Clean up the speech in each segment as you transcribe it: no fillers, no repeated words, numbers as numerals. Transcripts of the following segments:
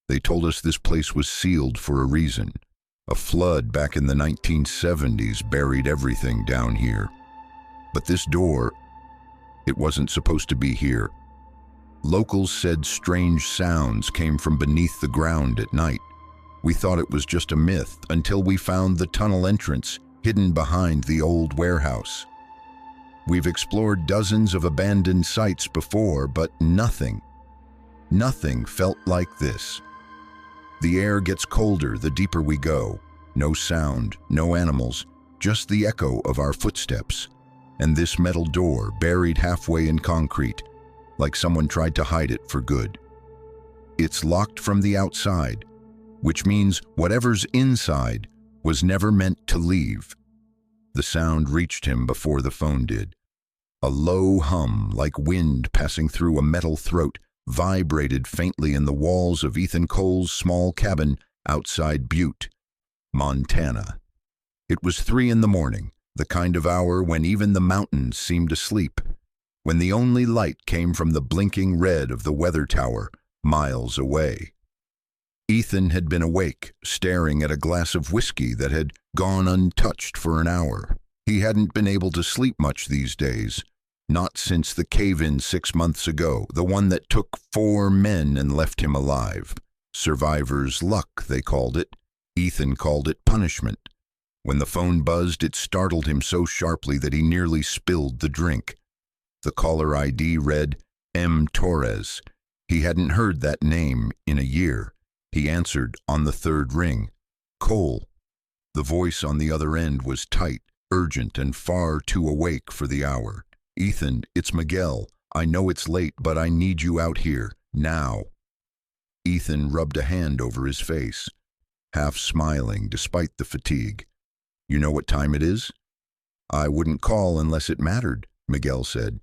They told us this place was sealed for a reason. A flood back in the 1970s buried everything down here. But this door, it wasn't supposed to be here. Locals said strange sounds came from beneath the ground at night. We thought it was just a myth until we found the tunnel entrance hidden behind the old warehouse. We've explored dozens of abandoned sites before, but nothing felt like this. The air gets colder the deeper we go. No sound, no animals, just the echo of our footsteps. And this metal door buried halfway in concrete, like someone tried to hide it for good. It's locked from the outside, which means whatever's inside was never meant to leave. The sound reached him before the phone did. A low hum, like wind passing through a metal throat, vibrated faintly in the walls of Ethan Cole's small cabin outside Butte, Montana. It was 3 a.m, the kind of hour when even the mountains seemed asleep, when the only light came from the blinking red of the weather tower miles away. Ethan had been awake, staring at a glass of whiskey that had gone untouched for an hour. He hadn't been able to sleep much these days, not since the cave-in 6 months ago, the one that took 4 men and left him alive. Survivor's luck, they called it. Ethan called it punishment. When the phone buzzed, it startled him so sharply that he nearly spilled the drink. The caller ID read M. Torres. He hadn't heard that name in a year. He answered on the 3rd ring. Cole. The voice on the other end was tight, urgent, and far too awake for the hour. Ethan, it's Miguel. I know it's late, but I need you out here, now. Ethan rubbed a hand over his face, half smiling despite the fatigue. You know what time it is? I wouldn't call unless it mattered, Miguel said.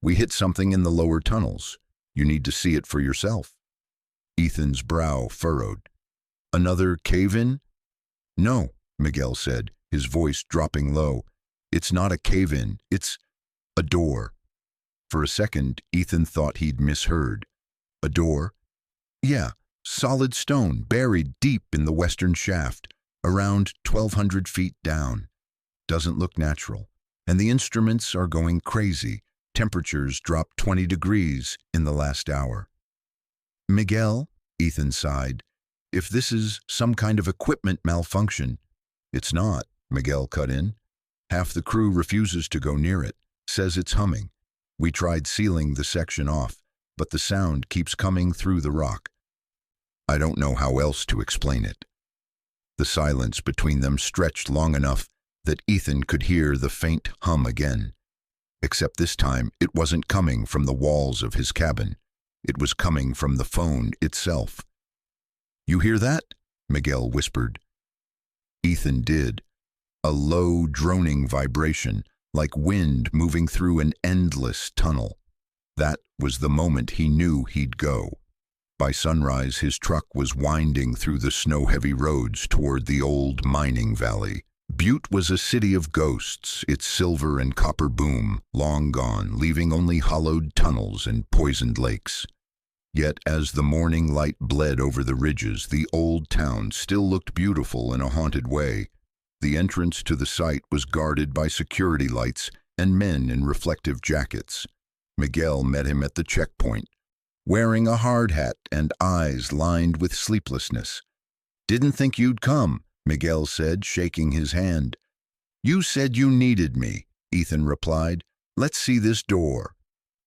We hit something in the lower tunnels. You need to see it for yourself. Ethan's brow furrowed. Another cave-in? No, Miguel said, his voice dropping low. It's not a cave-in, it's a door. For a second, Ethan thought he'd misheard. A door? Yeah, solid stone buried deep in the western shaft, around 1,200 feet down. Doesn't look natural. And the instruments are going crazy. Temperatures dropped 20 degrees in the last hour. Miguel, Ethan sighed, if this is some kind of equipment malfunction. It's not, Miguel cut in. Half the crew refuses to go near it, says it's humming. We tried sealing the section off, but the sound keeps coming through the rock. I don't know how else to explain it. The silence between them stretched long enough that Ethan could hear the faint hum again. Except this time it wasn't coming from the walls of his cabin. It was coming from the phone itself. You hear that? Miguel whispered. Ethan did. A low, droning vibration, like wind moving through an endless tunnel. That was the moment he knew he'd go. By sunrise, his truck was winding through the snow-heavy roads toward the old mining valley. Butte was a city of ghosts, its silver and copper boom long gone, leaving only hollowed tunnels and poisoned lakes. Yet as the morning light bled over the ridges, the old town still looked beautiful in a haunted way. The entrance to the site was guarded by security lights and men in reflective jackets. Miguel met him at the checkpoint, wearing a hard hat and eyes lined with sleeplessness. Didn't think you'd come, Miguel said, shaking his hand. You said you needed me, Ethan replied. Let's see this door.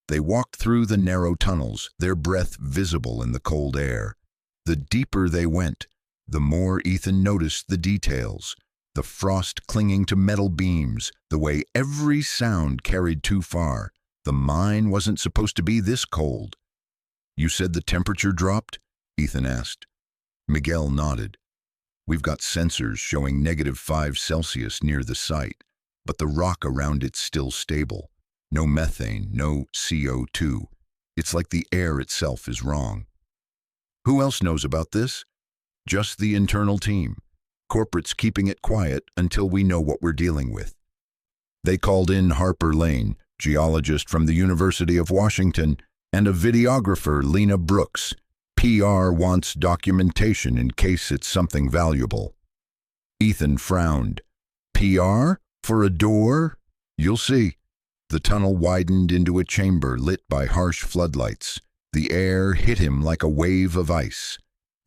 They walked through the narrow tunnels, their breath visible in the cold air. The deeper they went, the more Ethan noticed the details. The frost clinging to metal beams, the way every sound carried too far. The mine wasn't supposed to be this cold. You said the temperature dropped? Ethan asked. Miguel nodded. We've got sensors showing -5 Celsius near the site, but the rock around it's still stable. No methane, no CO2. It's like the air itself is wrong. Who else knows about this? Just the internal team. Corporate's keeping it quiet until we know what we're dealing with. They called in Harper Lane, geologist from the University of Washington, and a videographer, Lena Brooks, PR wants documentation in case it's something valuable. Ethan frowned. PR? For a door? You'll see. The tunnel widened into a chamber lit by harsh floodlights. The air hit him like a wave of ice.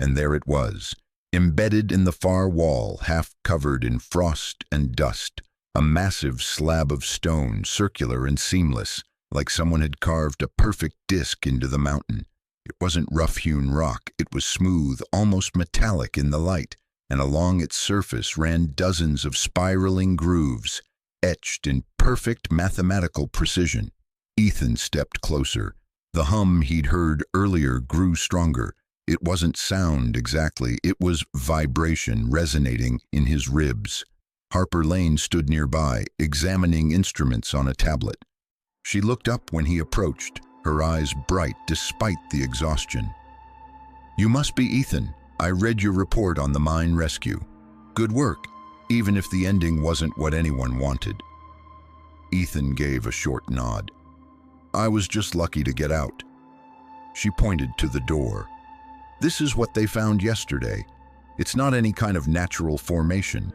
And there it was, embedded in the far wall, half covered in frost and dust. A massive slab of stone, circular and seamless, like someone had carved a perfect disc into the mountain. It wasn't rough-hewn rock, it was smooth, almost metallic in the light, and along its surface ran dozens of spiraling grooves, etched in perfect mathematical precision. Ethan stepped closer. The hum he'd heard earlier grew stronger. It wasn't sound exactly, it was vibration resonating in his ribs. Harper Lane stood nearby, examining instruments on a tablet. She looked up when he approached, her eyes bright despite the exhaustion. "You must be Ethan. I read your report on the mine rescue. Good work, even if the ending wasn't what anyone wanted." Ethan gave a short nod. "I was just lucky to get out." She pointed to the door. "This is what they found yesterday. It's not any kind of natural formation.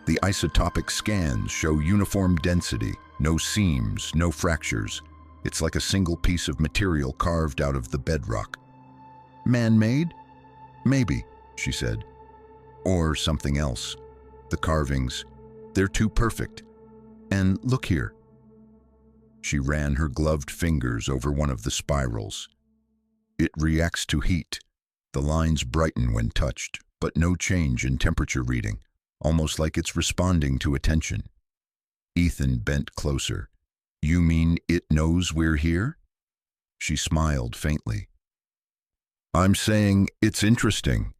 The isotopic scans show uniform density, no seams, no fractures. It's like a single piece of material carved out of the bedrock." "Man-made?" "Maybe," she said. "Or something else. The carvings, they're too perfect. And look here." She ran her gloved fingers over one of the spirals. "It reacts to heat. The lines brighten when touched, but no change in temperature reading, almost like it's responding to attention." Ethan bent closer. "You mean it knows we're here?" She smiled faintly. "I'm saying it's interesting."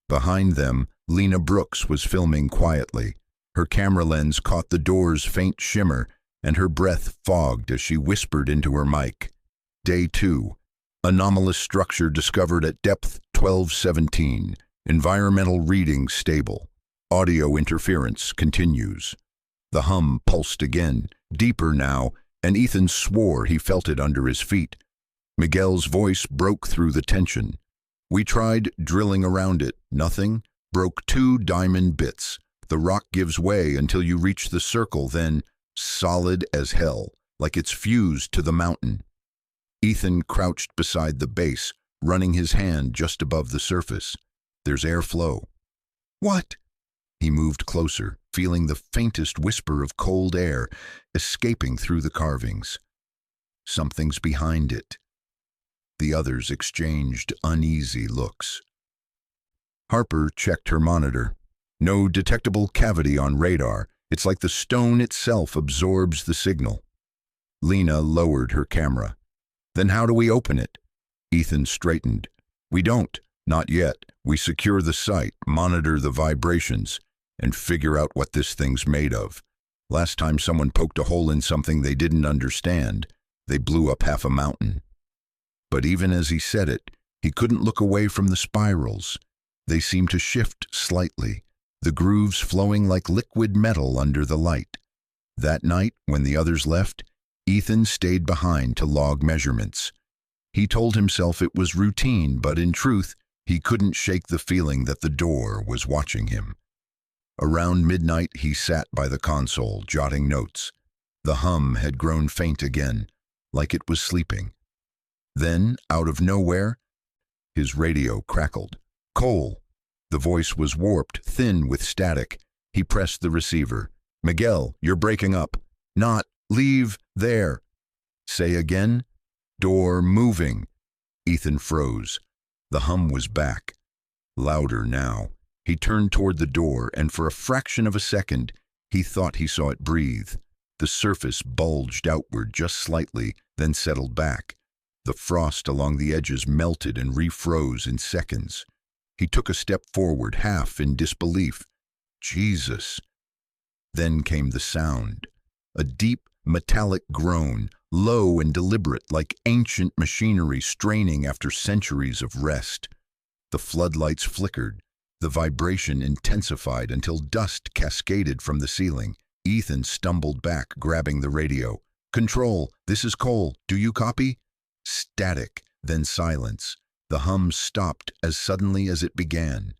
Behind them, Lena Brooks was filming quietly. Her camera lens caught the door's faint shimmer, and her breath fogged as she whispered into her mic. Day 2. Anomalous structure discovered at depth 1217. Environmental reading stable. Audio interference continues. The hum pulsed again, deeper now, and Ethan swore he felt it under his feet. Miguel's voice broke through the tension. "We tried drilling around it. Nothing. Broke 2 diamond bits. The rock gives way until you reach the circle, then solid as hell, like it's fused to the mountain." Ethan crouched beside the base, running his hand just above the surface. "There's airflow." "What?" He moved closer, feeling the faintest whisper of cold air escaping through the carvings. "Something's behind it." The others exchanged uneasy looks. Harper checked her monitor. "No detectable cavity on radar. It's like the stone itself absorbs the signal." Lena lowered her camera. "Then how do we open it?" Ethan straightened. "We don't. Not yet. We secure the site, monitor the vibrations, and figure out what this thing's made of. Last time someone poked a hole in something they didn't understand, they blew up half a mountain." But even as he said it, he couldn't look away from the spirals. They seemed to shift slightly, the grooves flowing like liquid metal under the light. That night, when the others left, Ethan stayed behind to log measurements. He told himself it was routine, but in truth, he couldn't shake the feeling that the door was watching him. Around midnight, he sat by the console, jotting notes. The hum had grown faint again, like it was sleeping. Then, out of nowhere, his radio crackled. "Cole." The voice was warped, thin with static. He pressed the receiver. "Miguel, you're breaking up." "Not. Leave there." "Say again." "Door moving." Ethan froze. The hum was back. Louder now. He turned toward the door, and for a fraction of a second, he thought he saw it breathe. The surface bulged outward just slightly, then settled back. The frost along the edges melted and refroze in seconds. He took a step forward, half in disbelief. Jesus! Then came the sound. A deep, metallic groan, low and deliberate, like ancient machinery straining after centuries of rest. The floodlights flickered. The vibration intensified until dust cascaded from the ceiling. Ethan stumbled back, grabbing the radio. "Control, this is Cole. Do you copy?" Static, then silence. The hum stopped as suddenly as it began.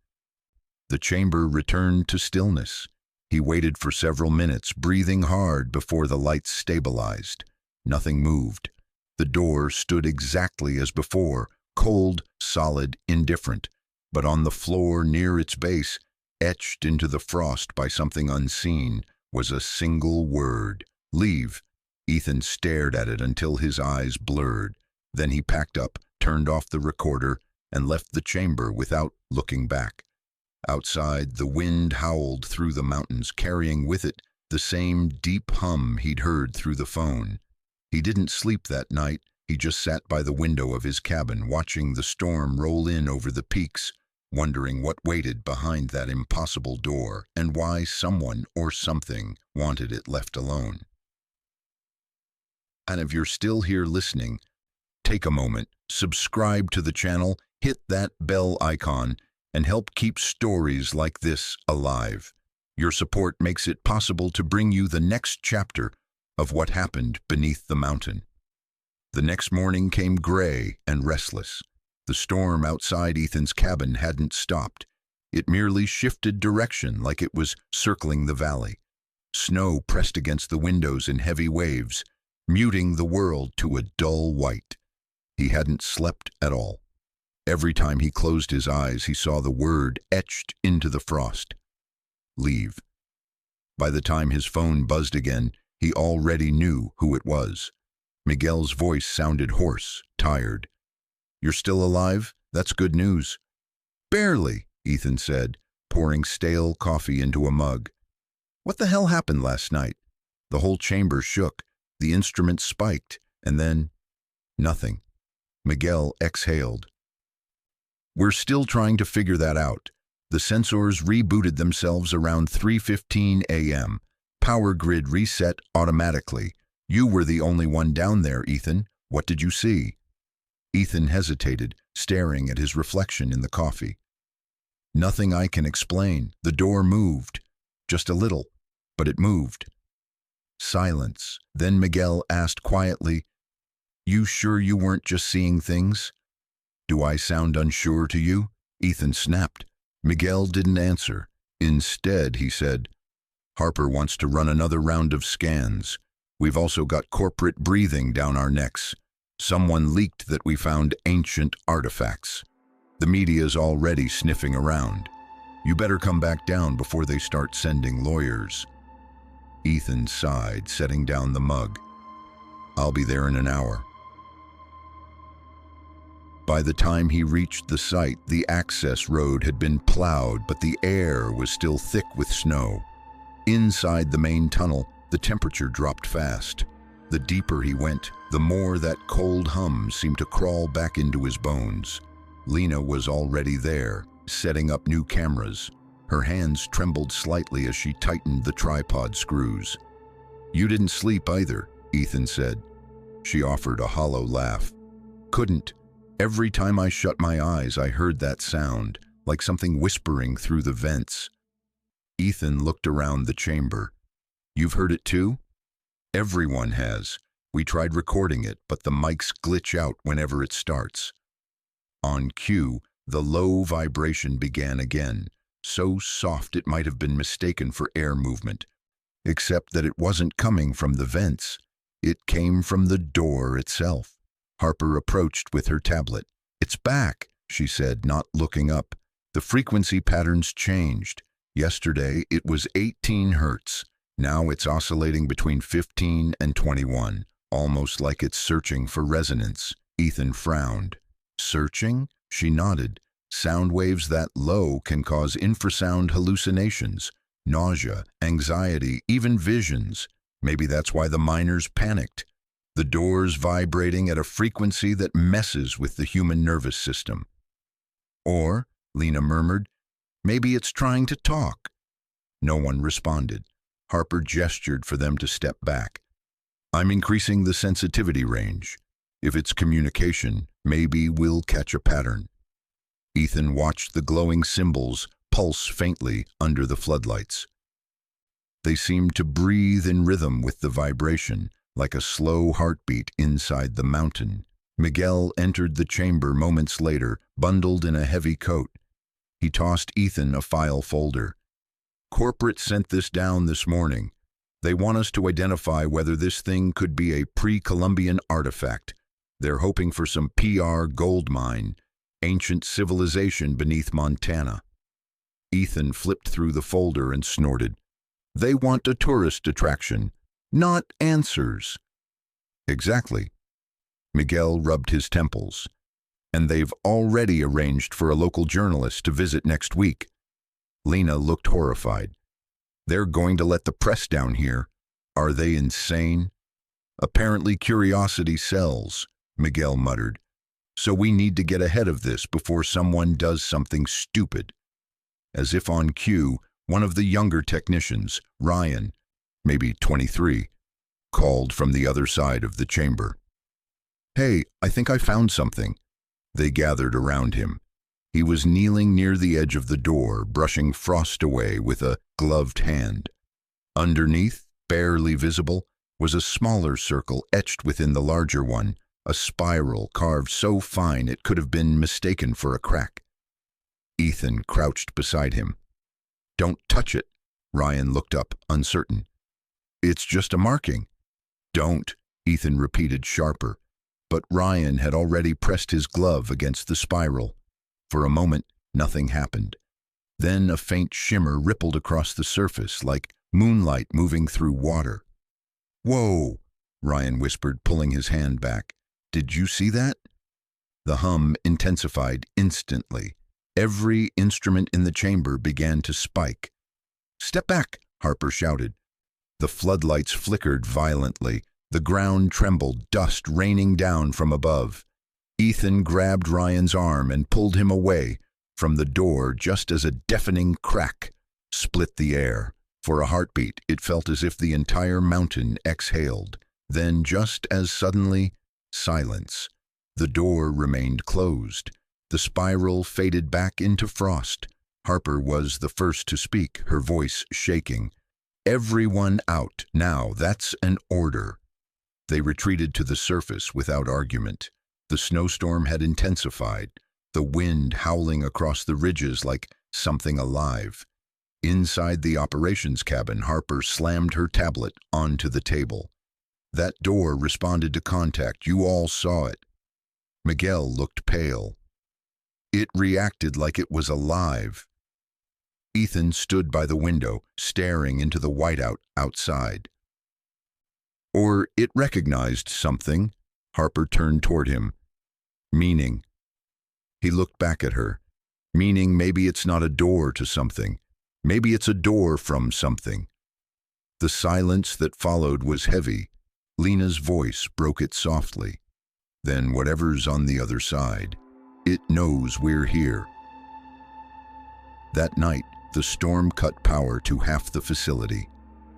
The chamber returned to stillness. He waited for several minutes, breathing hard before the lights stabilized. Nothing moved. The door stood exactly as before, cold, solid, indifferent. But on the floor near its base, etched into the frost by something unseen, was a single word: leave. Ethan stared at it until his eyes blurred. Then he packed up, turned off the recorder, and left the chamber without looking back. Outside, the wind howled through the mountains, carrying with it the same deep hum he'd heard through the phone. He didn't sleep that night. He just sat by the window of his cabin, watching the storm roll in over the peaks, wondering what waited behind that impossible door and why someone or something wanted it left alone. And if you're still here listening, take a moment, subscribe to the channel, hit that bell icon, and help keep stories like this alive. Your support makes it possible to bring you the next chapter of what happened beneath the mountain. The next morning came gray and restless. The storm outside Ethan's cabin hadn't stopped. It merely shifted direction, like it was circling the valley. Snow pressed against the windows in heavy waves, muting the world to a dull white. He hadn't slept at all. Every time he closed his eyes, he saw the word etched into the frost: leave. By the time his phone buzzed again, he already knew who it was. Miguel's voice sounded hoarse, tired. "You're still alive? That's good news." "Barely," Ethan said, pouring stale coffee into a mug. "What the hell happened last night?" The whole chamber shook, the instruments spiked, and then nothing. Miguel exhaled. "We're still trying to figure that out. The sensors rebooted themselves around 3:15 a.m. Power grid reset automatically. You were the only one down there, Ethan. What did you see?" Ethan hesitated, staring at his reflection in the coffee. "Nothing I can explain. The door moved. Just a little, but it moved." Silence. Then Miguel asked quietly, "You sure you weren't just seeing things?" "Do I sound unsure to you?" Ethan snapped. Miguel didn't answer. Instead, he said, "Harper wants to run another round of scans. We've also got corporate breathing down our necks. Someone leaked that we found ancient artifacts. The media's already sniffing around. You better come back down before they start sending lawyers." Ethan sighed, setting down the mug. "I'll be there in an hour." By the time he reached the site, the access road had been plowed, but the air was still thick with snow. Inside the main tunnel, the temperature dropped fast. The deeper he went, the more that cold hum seemed to crawl back into his bones. Lena was already there, setting up new cameras. Her hands trembled slightly as she tightened the tripod screws. "You didn't sleep either," Ethan said. She offered a hollow laugh. "Couldn't. Every time I shut my eyes, I heard that sound, like something whispering through the vents." Ethan looked around the chamber. "You've heard it too?" "Everyone has. We tried recording it, but the mics glitch out whenever it starts." On cue, the low vibration began again, so soft it might have been mistaken for air movement. Except that it wasn't coming from the vents. It came from the door itself. Harper approached with her tablet. "It's back," she said, not looking up. The frequency patterns changed. Yesterday, it was 18 hertz. Now it's oscillating between 15 and 21, almost like it's searching for resonance. Ethan frowned. "Searching?" She nodded. "Sound waves that low can cause infrasound hallucinations, nausea, anxiety, even visions. Maybe that's why the miners panicked. The door's vibrating at a frequency that messes with the human nervous system." "Or," Lena murmured, "maybe it's trying to talk." No one responded. Harper gestured for them to step back. "I'm increasing the sensitivity range. If it's communication, maybe we'll catch a pattern." Ethan watched the glowing symbols pulse faintly under the floodlights. They seemed to breathe in rhythm with the vibration, like a slow heartbeat inside the mountain. Miguel entered the chamber moments later, bundled in a heavy coat. He tossed Ethan a file folder. "Corporate sent this down this morning. They want us to identify whether this thing could be a pre-Columbian artifact. They're hoping for some PR gold mine, ancient civilization beneath Montana." Ethan flipped through the folder and snorted. "They want a tourist attraction, not answers." "Exactly." Miguel rubbed his temples. "And they've already arranged for a local journalist to visit next week." Lena looked horrified. "They're going to let the press down here. Are they insane?" "Apparently curiosity sells," Miguel muttered. "So we need to get ahead of this before someone does something stupid." As if on cue, one of the younger technicians, Ryan, maybe 23, called from the other side of the chamber. "Hey, I think I found something." They gathered around him. He was kneeling near the edge of the door, brushing frost away with a gloved hand. Underneath, barely visible, was a smaller circle etched within the larger one, a spiral carved so fine it could have been mistaken for a crack. Ethan crouched beside him. "Don't touch it." Ryan looked up, uncertain. "It's just a marking." "Don't," Ethan repeated sharper. But Ryan had already pressed his glove against the spiral. For a moment, nothing happened. Then a faint shimmer rippled across the surface, like moonlight moving through water. "Whoa," Ryan whispered, pulling his hand back. "Did you see that?" The hum intensified instantly. Every instrument in the chamber began to spike. "Step back," Harper shouted. The floodlights flickered violently. The ground trembled, dust raining down from above. Ethan grabbed Ryan's arm and pulled him away from the door just as a deafening crack split the air. For a heartbeat, it felt as if the entire mountain exhaled. Then, just as suddenly, silence. The door remained closed. The spiral faded back into frost. Harper was the first to speak, her voice shaking. "Everyone out, now, that's an order." They retreated to the surface without argument. The snowstorm had intensified, the wind howling across the ridges like something alive. Inside the operations cabin, Harper slammed her tablet onto the table. "That door responded to contact. You all saw it." Miguel looked pale. "It reacted like it was alive." Ethan stood by the window, staring into the whiteout outside. "Or it recognized something." Harper turned toward him. "Meaning." He looked back at her. "Meaning maybe it's not a door to something. Maybe it's a door from something." The silence that followed was heavy. Lena's voice broke it softly. "Then whatever's on the other side, it knows we're here." That night, the storm cut power to half the facility.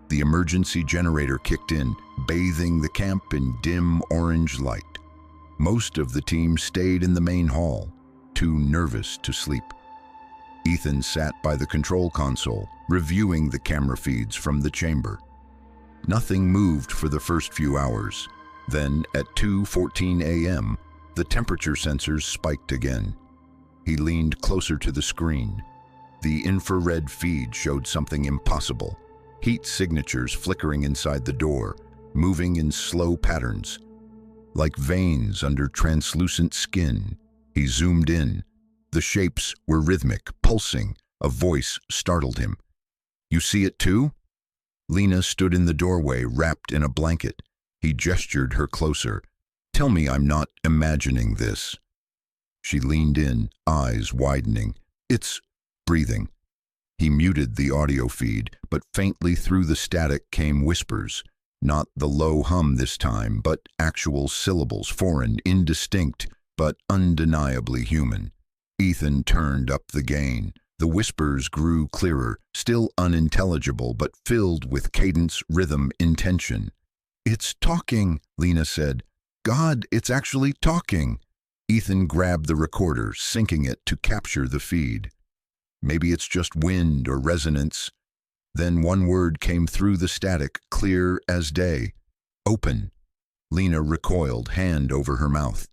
The emergency generator kicked in, bathing the camp in dim orange light. Most of the team stayed in the main hall, too nervous to sleep. Ethan sat by the control console, reviewing the camera feeds from the chamber. Nothing moved for the first few hours. Then, at 2:14 a.m., the temperature sensors spiked again. He leaned closer to the screen. The infrared feed showed something impossible. Heat signatures flickering inside the door, moving in slow patterns. Like veins under translucent skin. He zoomed in. The shapes were rhythmic, pulsing. A voice startled him. "You see it too?" Lena stood in the doorway, wrapped in a blanket. He gestured her closer. "Tell me I'm not imagining this." She leaned in, eyes widening. "It's breathing." He muted the audio feed, but faintly through the static came whispers. Not the low hum this time, but actual syllables, foreign, indistinct, but undeniably human. Ethan turned up the gain. The whispers grew clearer, still unintelligible, but filled with cadence, rhythm, intention. "It's talking," Lena said. "God, it's actually talking." Ethan grabbed the recorder, syncing it to capture the feed. Maybe it's just wind or resonance. Then one word came through the static, clear as day. "Open." Lena recoiled, hand over her mouth.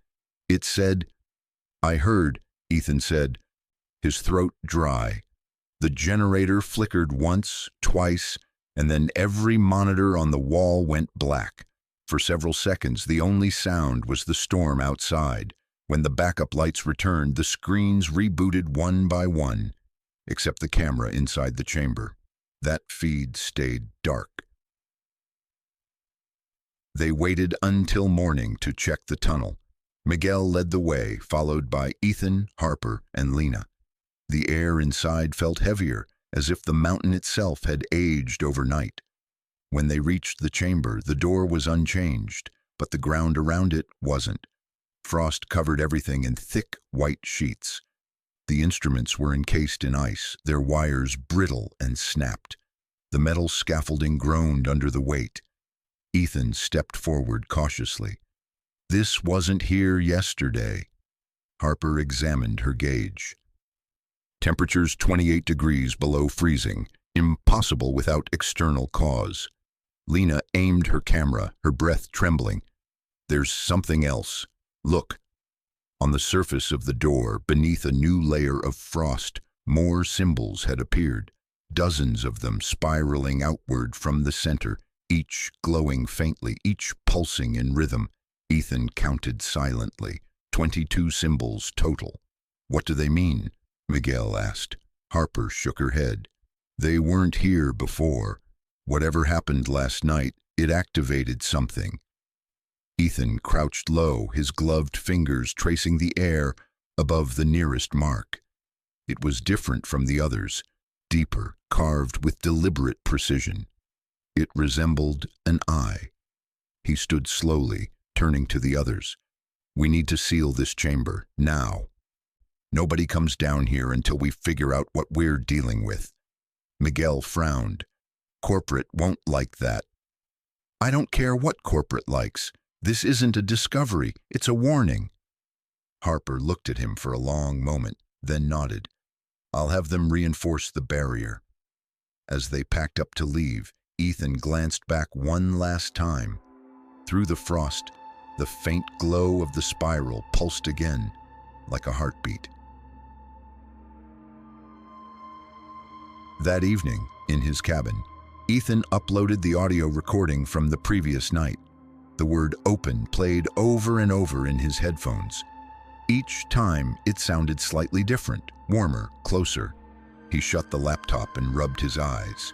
It said, "I heard," Ethan said, his throat dry. The generator flickered once, twice, and then every monitor on the wall went black. For several seconds, the only sound was the storm outside. When the backup lights returned, the screens rebooted one by one, except the camera inside the chamber. That feed stayed dark. They waited until morning to check the tunnel. Miguel led the way, followed by Ethan, Harper, and Lena. The air inside felt heavier, as if the mountain itself had aged overnight. When they reached the chamber, the door was unchanged, but the ground around it wasn't. Frost covered everything in thick, white sheets. The instruments were encased in ice, their wires brittle and snapped. The metal scaffolding groaned under the weight. Ethan stepped forward cautiously. This wasn't here yesterday. Harper examined her gauge. Temperatures 28 degrees below freezing, impossible without external cause. Lena aimed her camera, her breath trembling. There's something else. Look. On the surface of the door, beneath a new layer of frost, more symbols had appeared, dozens of them spiraling outward from the center, each glowing faintly, each pulsing in rhythm. Ethan counted silently. 22 symbols total. What do they mean? Miguel asked. Harper shook her head. They weren't here before. Whatever happened last night, it activated something. Ethan crouched low, his gloved fingers tracing the air above the nearest mark. It was different from the others, deeper, carved with deliberate precision. It resembled an eye. He stood slowly, turning to the others. We need to seal this chamber, now. Nobody comes down here until we figure out what we're dealing with. Miguel frowned. Corporate won't like that. I don't care what corporate likes. This isn't a discovery, it's a warning. Harper looked at him for a long moment, then nodded. I'll have them reinforce the barrier. As they packed up to leave, Ethan glanced back one last time. Through the frost, the faint glow of the spiral pulsed again, like a heartbeat. That evening, in his cabin, Ethan uploaded the audio recording from the previous night. The word open played over and over in his headphones. Each time, it sounded slightly different, warmer, closer. He shut the laptop and rubbed his eyes.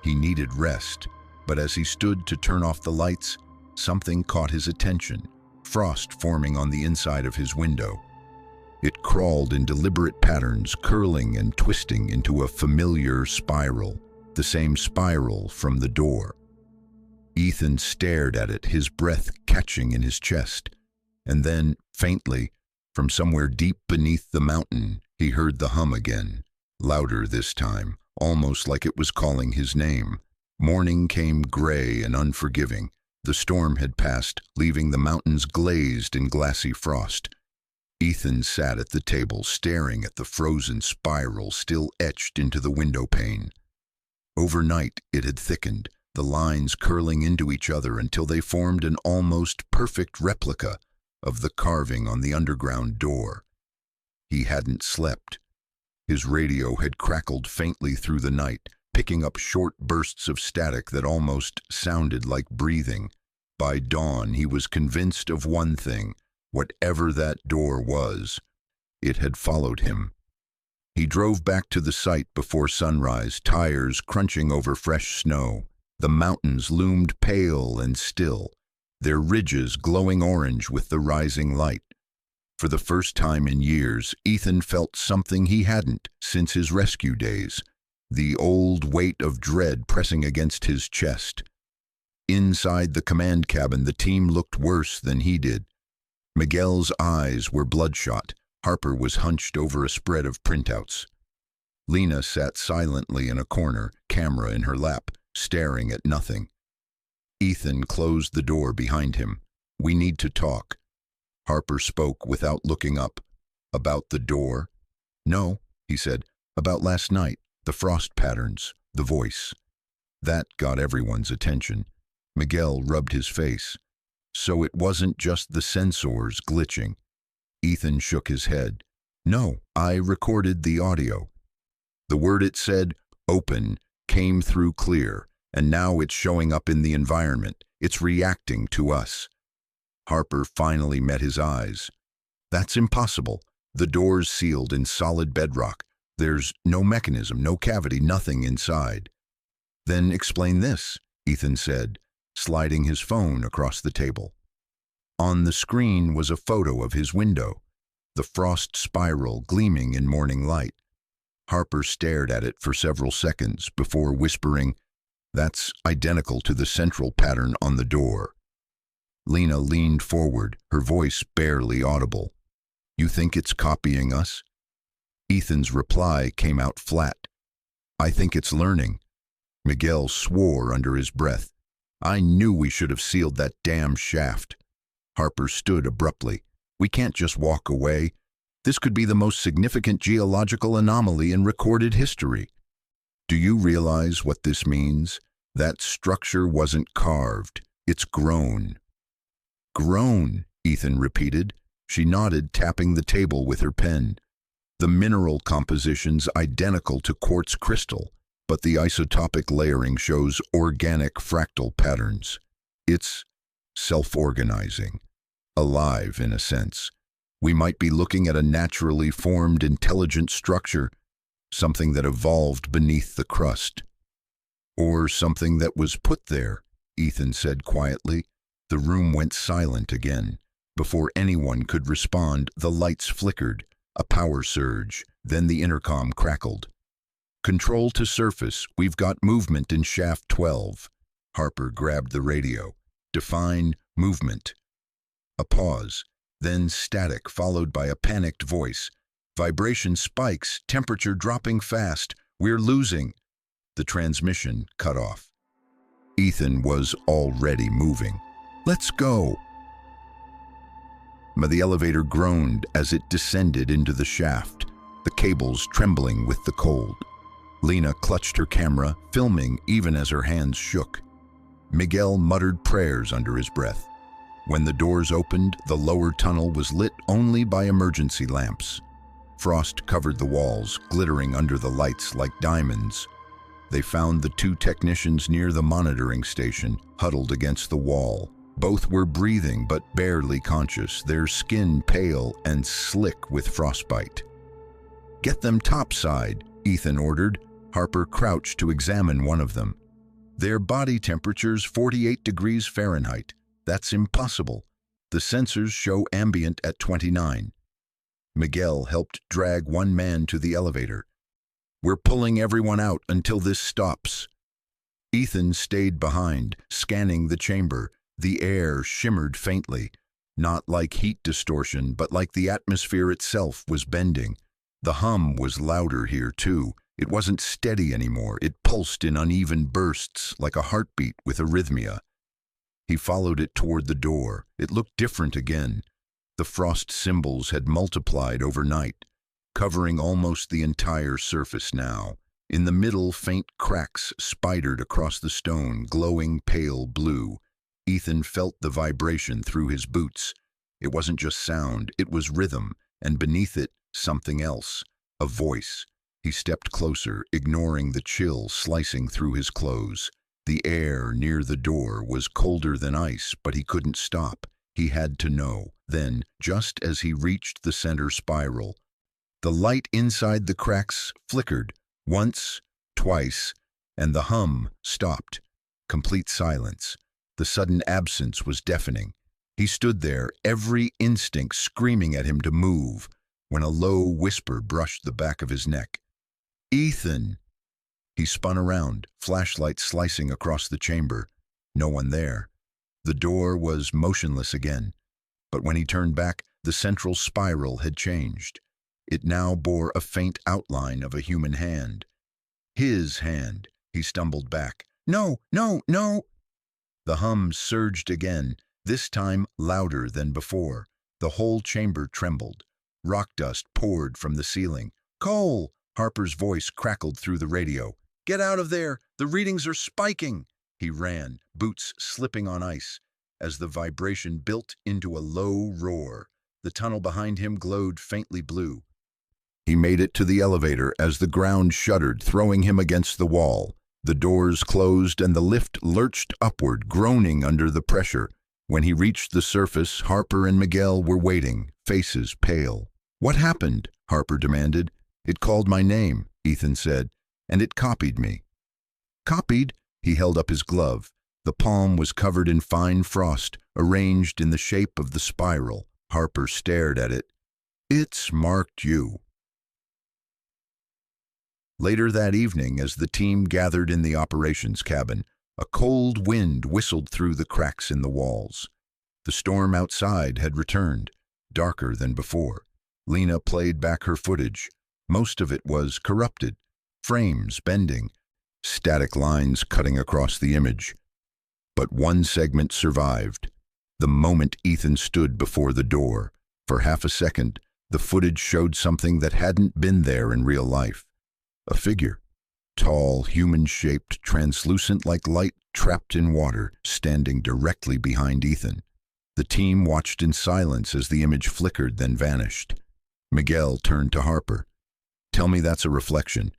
He needed rest, but as he stood to turn off the lights, something caught his attention, frost forming on the inside of his window. It crawled in deliberate patterns, curling and twisting into a familiar spiral, the same spiral from the door. Ethan stared at it, his breath catching in his chest. And then, faintly, from somewhere deep beneath the mountain, he heard the hum again, louder this time, almost like it was calling his name. Morning came gray and unforgiving. The storm had passed, leaving the mountains glazed in glassy frost. Ethan sat at the table, staring at the frozen spiral still etched into the window pane. Overnight, it had thickened, the lines curling into each other until they formed an almost perfect replica of the carving on the underground door. He hadn't slept. His radio had crackled faintly through the night, picking up short bursts of static that almost sounded like breathing. By dawn, he was convinced of one thing: whatever that door was, it had followed him. He drove back to the site before sunrise, tires crunching over fresh snow. The mountains loomed pale and still, their ridges glowing orange with the rising light. For the first time in years, Ethan felt something he hadn't since his rescue days, the old weight of dread pressing against his chest. Inside the command cabin, the team looked worse than he did. Miguel's eyes were bloodshot. Harper was hunched over a spread of printouts. Lena sat silently in a corner, camera in her lap, staring at nothing. Ethan closed the door behind him. We need to talk. Harper spoke without looking up. About the door? No, he said. About last night, the frost patterns, the voice. That got everyone's attention. Miguel rubbed his face. So it wasn't just the sensors glitching. Ethan shook his head. No, I recorded the audio. The word it said, open, came through clear, and now it's showing up in the environment. It's reacting to us. Harper finally met his eyes. That's impossible. The door's sealed in solid bedrock. There's no mechanism, no cavity, nothing inside. Then explain this, Ethan said, sliding his phone across the table. On the screen was a photo of his window, the frost spiral gleaming in morning light. Harper stared at it for several seconds before whispering, "That's identical to the central pattern on the door." Lena leaned forward, her voice barely audible. "You think it's copying us?" Ethan's reply came out flat. "I think it's learning." Miguel swore under his breath. "I knew we should have sealed that damn shaft." Harper stood abruptly. "We can't just walk away. This could be the most significant geological anomaly in recorded history." "Do you realize what this means? That structure wasn't carved. It's grown." "Grown," Ethan repeated. She nodded, tapping the table with her pen. "The mineral composition's identical to quartz crystal, but the isotopic layering shows organic fractal patterns. It's self-organizing, alive in a sense. We might be looking at a naturally formed intelligent structure, something that evolved beneath the crust." "Or something that was put there," Ethan said quietly. The room went silent again. Before anyone could respond, the lights flickered, a power surge, then the intercom crackled. "Control to surface, we've got movement in shaft 12. Harper grabbed the radio. "Define movement." A pause, then static followed by a panicked voice. "Vibration spikes, temperature dropping fast. We're losing." The transmission cut off. Ethan was already moving. "Let's go." The elevator groaned as it descended into the shaft, the cables trembling with the cold. Lena clutched her camera, filming even as her hands shook. Miguel muttered prayers under his breath. When the doors opened, the lower tunnel was lit only by emergency lamps. Frost covered the walls, glittering under the lights like diamonds. They found the two technicians near the monitoring station, huddled against the wall. Both were breathing but barely conscious, their skin pale and slick with frostbite. "Get them topside," Ethan ordered. Harper crouched to examine one of them. "Their body temperature's 48 degrees Fahrenheit. That's impossible. The sensors show ambient at 29. Miguel helped drag one man to the elevator. "We're pulling everyone out until this stops." Ethan stayed behind, scanning the chamber. The air shimmered faintly, not like heat distortion, but like the atmosphere itself was bending. The hum was louder here, too. It wasn't steady anymore. It pulsed in uneven bursts, like a heartbeat with arrhythmia. He followed it toward the door. It looked different again. The frost symbols had multiplied overnight, covering almost the entire surface now. In the middle, faint cracks spidered across the stone, glowing pale blue. Ethan felt the vibration through his boots. It wasn't just sound, it was rhythm, and beneath it, something else, a voice. He stepped closer, ignoring the chill slicing through his clothes. The air near the door was colder than ice, but he couldn't stop. He had to know. Then, just as he reached the center spiral, the light inside the cracks flickered, once, twice, and the hum stopped. Complete silence. The sudden absence was deafening. He stood there, every instinct screaming at him to move, when a low whisper brushed the back of his neck. "Ethan!" He spun around, flashlight slicing across the chamber. No one there. The door was motionless again, but when he turned back, the central spiral had changed. It now bore a faint outline of a human hand. His hand. He stumbled back. "No, no, no!" The hum surged again, this time louder than before. The whole chamber trembled. Rock dust poured from the ceiling. "Cole!" Harper's voice crackled through the radio. "Get out of there! The readings are spiking!" He ran, boots slipping on ice, as the vibration built into a low roar. The tunnel behind him glowed faintly blue. He made it to the elevator as the ground shuddered, throwing him against the wall. The doors closed and the lift lurched upward, groaning under the pressure. When he reached the surface, Harper and Miguel were waiting, faces pale. "What happened?" Harper demanded. "It called my name," Ethan said, "and it copied me." "Copied?" He held up his glove. The palm was covered in fine frost, arranged in the shape of the spiral. Harper stared at it. "It's marked you." Later that evening, as the team gathered in the operations cabin, a cold wind whistled through the cracks in the walls. The storm outside had returned, darker than before. Lena played back her footage. Most of it was corrupted, frames bending, static lines cutting across the image. But one segment survived. The moment Ethan stood before the door, for half a second, the footage showed something that hadn't been there in real life. A figure, tall, human-shaped, translucent like light trapped in water, standing directly behind Ethan. The team watched in silence as the image flickered, then vanished. Miguel turned to Harper. "Tell me that's a reflection."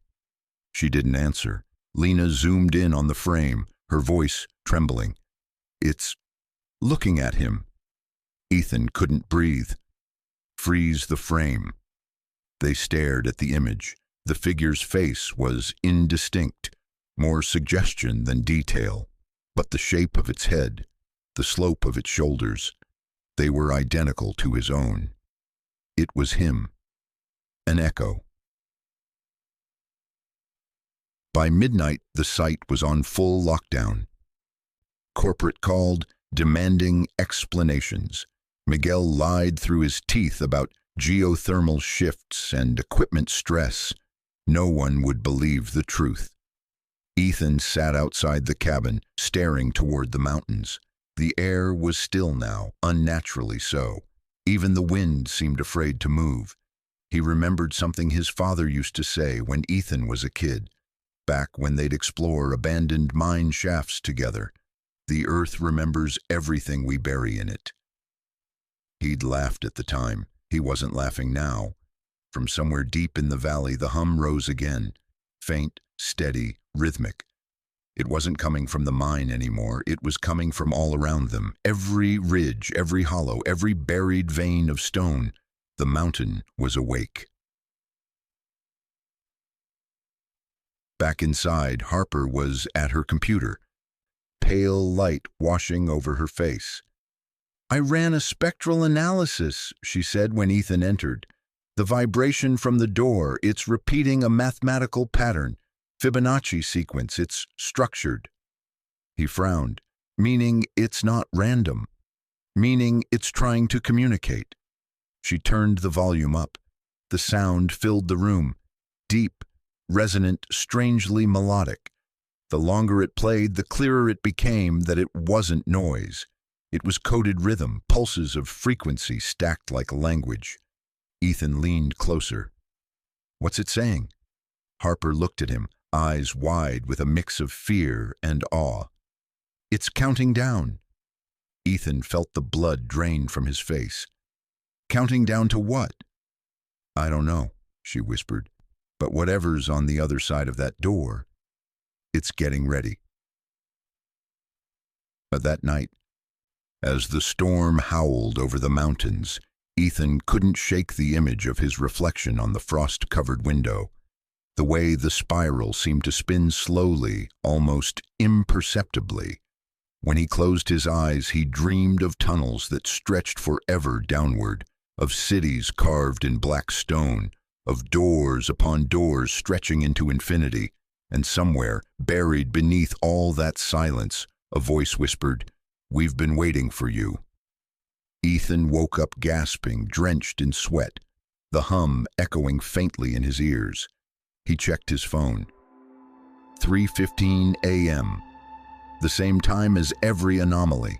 She didn't answer. Lena zoomed in on the frame, her voice trembling. "It's looking at him." Ethan couldn't breathe. "Freeze the frame." They stared at the image. The figure's face was indistinct, more suggestion than detail. But the shape of its head, the slope of its shoulders, they were identical to his own. It was him. An echo. By midnight, the site was on full lockdown. Corporate called, demanding explanations. Miguel lied through his teeth about geothermal shifts and equipment stress. No one would believe the truth. Ethan sat outside the cabin, staring toward the mountains. The air was still now, unnaturally so. Even the wind seemed afraid to move. He remembered something his father used to say when Ethan was a kid, back when they'd explore abandoned mine shafts together. "The earth remembers everything we bury in it." He'd laughed at the time. He wasn't laughing now. From somewhere deep in the valley, the hum rose again, faint, steady, rhythmic. It wasn't coming from the mine anymore. It was coming from all around them. Every ridge, every hollow, every buried vein of stone. The mountain was awake. Back inside, Harper was at her computer, pale light washing over her face. "I ran a spectral analysis," she said when Ethan entered. "The vibration from the door, it's repeating a mathematical pattern. Fibonacci sequence, it's structured." He frowned. "Meaning it's not random. Meaning it's trying to communicate." She turned the volume up. The sound filled the room. Deep, resonant, strangely melodic. The longer it played, the clearer it became that it wasn't noise. It was coded rhythm, pulses of frequency stacked like language. Ethan leaned closer. "What's it saying?" Harper looked at him, eyes wide with a mix of fear and awe. "It's counting down." Ethan felt the blood drain from his face. "Counting down to what?" "I don't know," she whispered. "But whatever's on the other side of that door, it's getting ready." But that night, as the storm howled over the mountains, Ethan couldn't shake the image of his reflection on the frost-covered window. The way the spiral seemed to spin slowly, almost imperceptibly. When he closed his eyes, he dreamed of tunnels that stretched forever downward, of cities carved in black stone, of doors upon doors stretching into infinity, and somewhere, buried beneath all that silence, a voice whispered, "We've been waiting for you." Ethan woke up gasping, drenched in sweat, the hum echoing faintly in his ears. He checked his phone. 3:15 a.m., the same time as every anomaly.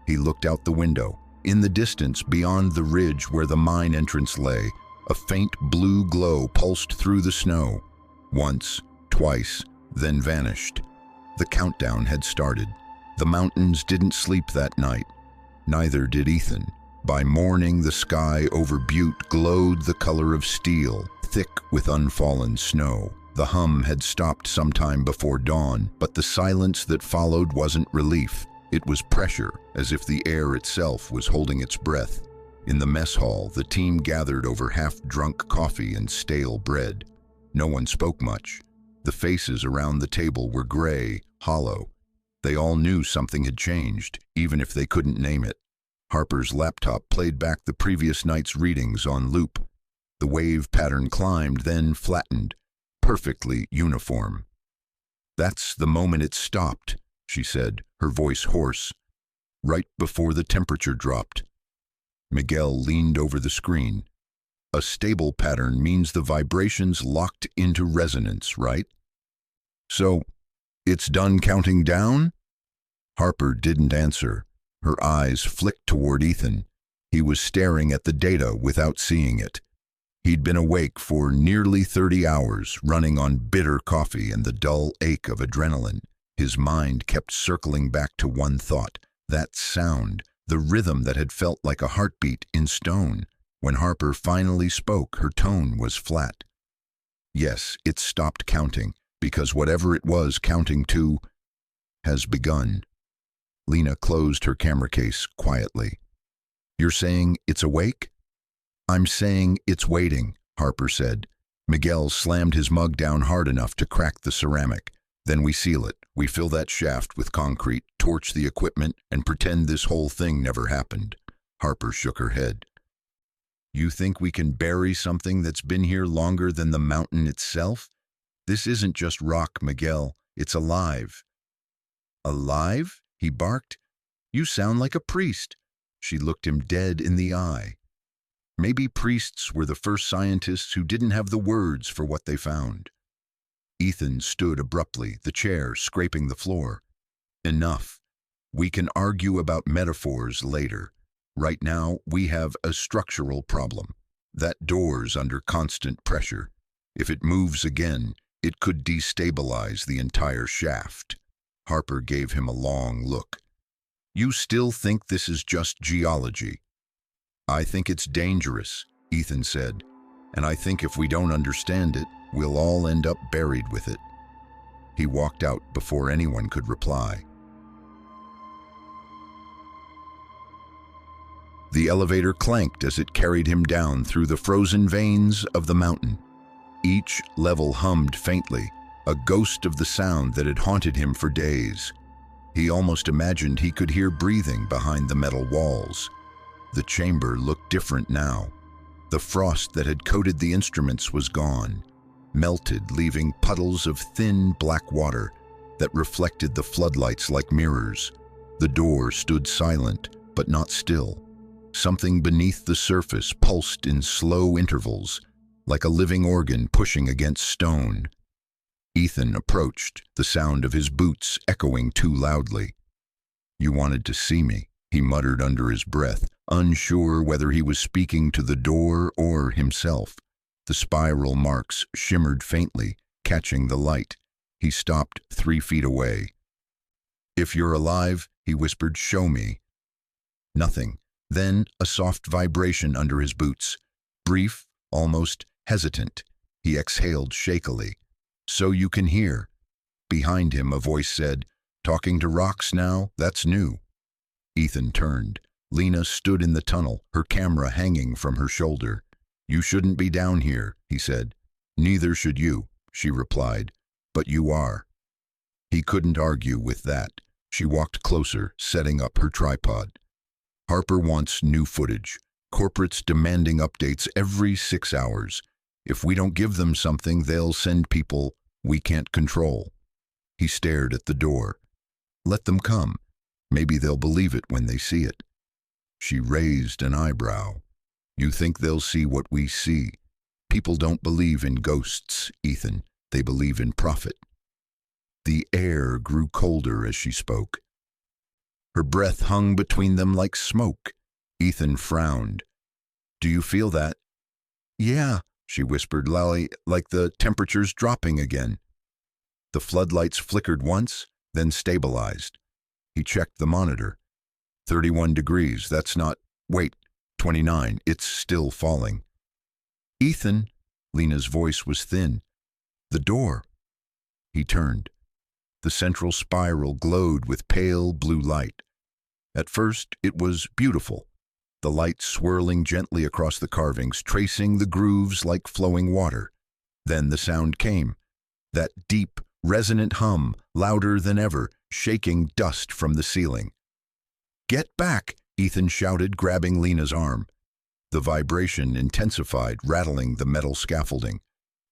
He looked out the window. In the distance, beyond the ridge where the mine entrance lay, a faint blue glow pulsed through the snow. Once, twice, then vanished. The countdown had started. The mountains didn't sleep that night. Neither did Ethan. By morning, the sky over Butte glowed the color of steel, thick with unfallen snow. The hum had stopped sometime before dawn, but the silence that followed wasn't relief. It was pressure, as if the air itself was holding its breath. In the mess hall, the team gathered over half-drunk coffee and stale bread. No one spoke much. The faces around the table were gray, hollow. They all knew something had changed, even if they couldn't name it. Harper's laptop played back the previous night's readings on loop. The wave pattern climbed, then flattened, perfectly uniform. "That's the moment it stopped," she said, her voice hoarse, "right before the temperature dropped." Miguel leaned over the screen. "A stable pattern means the vibrations locked into resonance, right? So, it's done counting down?" Harper didn't answer. Her eyes flicked toward Ethan. He was staring at the data without seeing it. He'd been awake for nearly 30 hours, running on bitter coffee and the dull ache of adrenaline. His mind kept circling back to one thought, that sound, the rhythm that had felt like a heartbeat in stone. When Harper finally spoke, her tone was flat. "Yes, it stopped counting, because whatever it was counting to has begun." Lena closed her camera case quietly. "You're saying it's awake?" "I'm saying it's waiting," Harper said. Miguel slammed his mug down hard enough to crack the ceramic. "Then we seal it. We fill that shaft with concrete, torch the equipment, and pretend this whole thing never happened." Harper shook her head. "You think we can bury something that's been here longer than the mountain itself? This isn't just rock, Miguel. It's alive." "Alive?" he barked. "You sound like a priest." She looked him dead in the eye. Maybe priests were the first scientists who didn't have the words for what they found. Ethan stood abruptly, the chair scraping the floor. "Enough. We can argue about metaphors later. Right now, we have a structural problem. That door's under constant pressure. If it moves again, it could destabilize the entire shaft." Harper gave him a long look. "You still think this is just geology?" "I think it's dangerous," Ethan said, "and I think if we don't understand it, we'll all end up buried with it." He walked out before anyone could reply. The elevator clanked as it carried him down through the frozen veins of the mountain. Each level hummed faintly, a ghost of the sound that had haunted him for days. He almost imagined he could hear breathing behind the metal walls. The chamber looked different now. The frost that had coated the instruments was gone, melted, leaving puddles of thin black water that reflected the floodlights like mirrors. The door stood silent, but not still. Something beneath the surface pulsed in slow intervals, like a living organ pushing against stone. Ethan approached, the sound of his boots echoing too loudly. "You wanted to see me," he muttered under his breath, unsure whether he was speaking to the door or himself. The spiral marks shimmered faintly, catching the light. He stopped 3 feet away. "If you're alive," he whispered, "show me." Nothing. Then a soft vibration under his boots. Brief, almost hesitant. He exhaled shakily. "So you can hear." Behind him, a voice said, "Talking to rocks now? That's new." Ethan turned. Lena stood in the tunnel, her camera hanging from her shoulder. "You shouldn't be down here," he said. "Neither should you," she replied. "But you are." He couldn't argue with that. She walked closer, setting up her tripod. "Harper wants new footage. Corporates demanding updates every 6 hours. If we don't give them something, they'll send people we can't control." He stared at the door. "Let them come. Maybe they'll believe it when they see it." She raised an eyebrow. "You think they'll see what we see? People don't believe in ghosts, Ethan. They believe in profit." The air grew colder as she spoke. Her breath hung between them like smoke. Ethan frowned. "Do you feel that?" "Yeah," she whispered, like the temperature's dropping again." The floodlights flickered once, then stabilized. He checked the monitor. 31 degrees, that's not... Wait, 29. It's still falling. Ethan, Lena's voice was thin. The door. He turned. The central spiral glowed with pale blue light. At first, it was beautiful, the light swirling gently across the carvings, tracing the grooves like flowing water. Then the sound came, that deep, resonant hum, louder than ever, shaking dust from the ceiling. "Get back!" Ethan shouted, grabbing Lena's arm. The vibration intensified, rattling the metal scaffolding.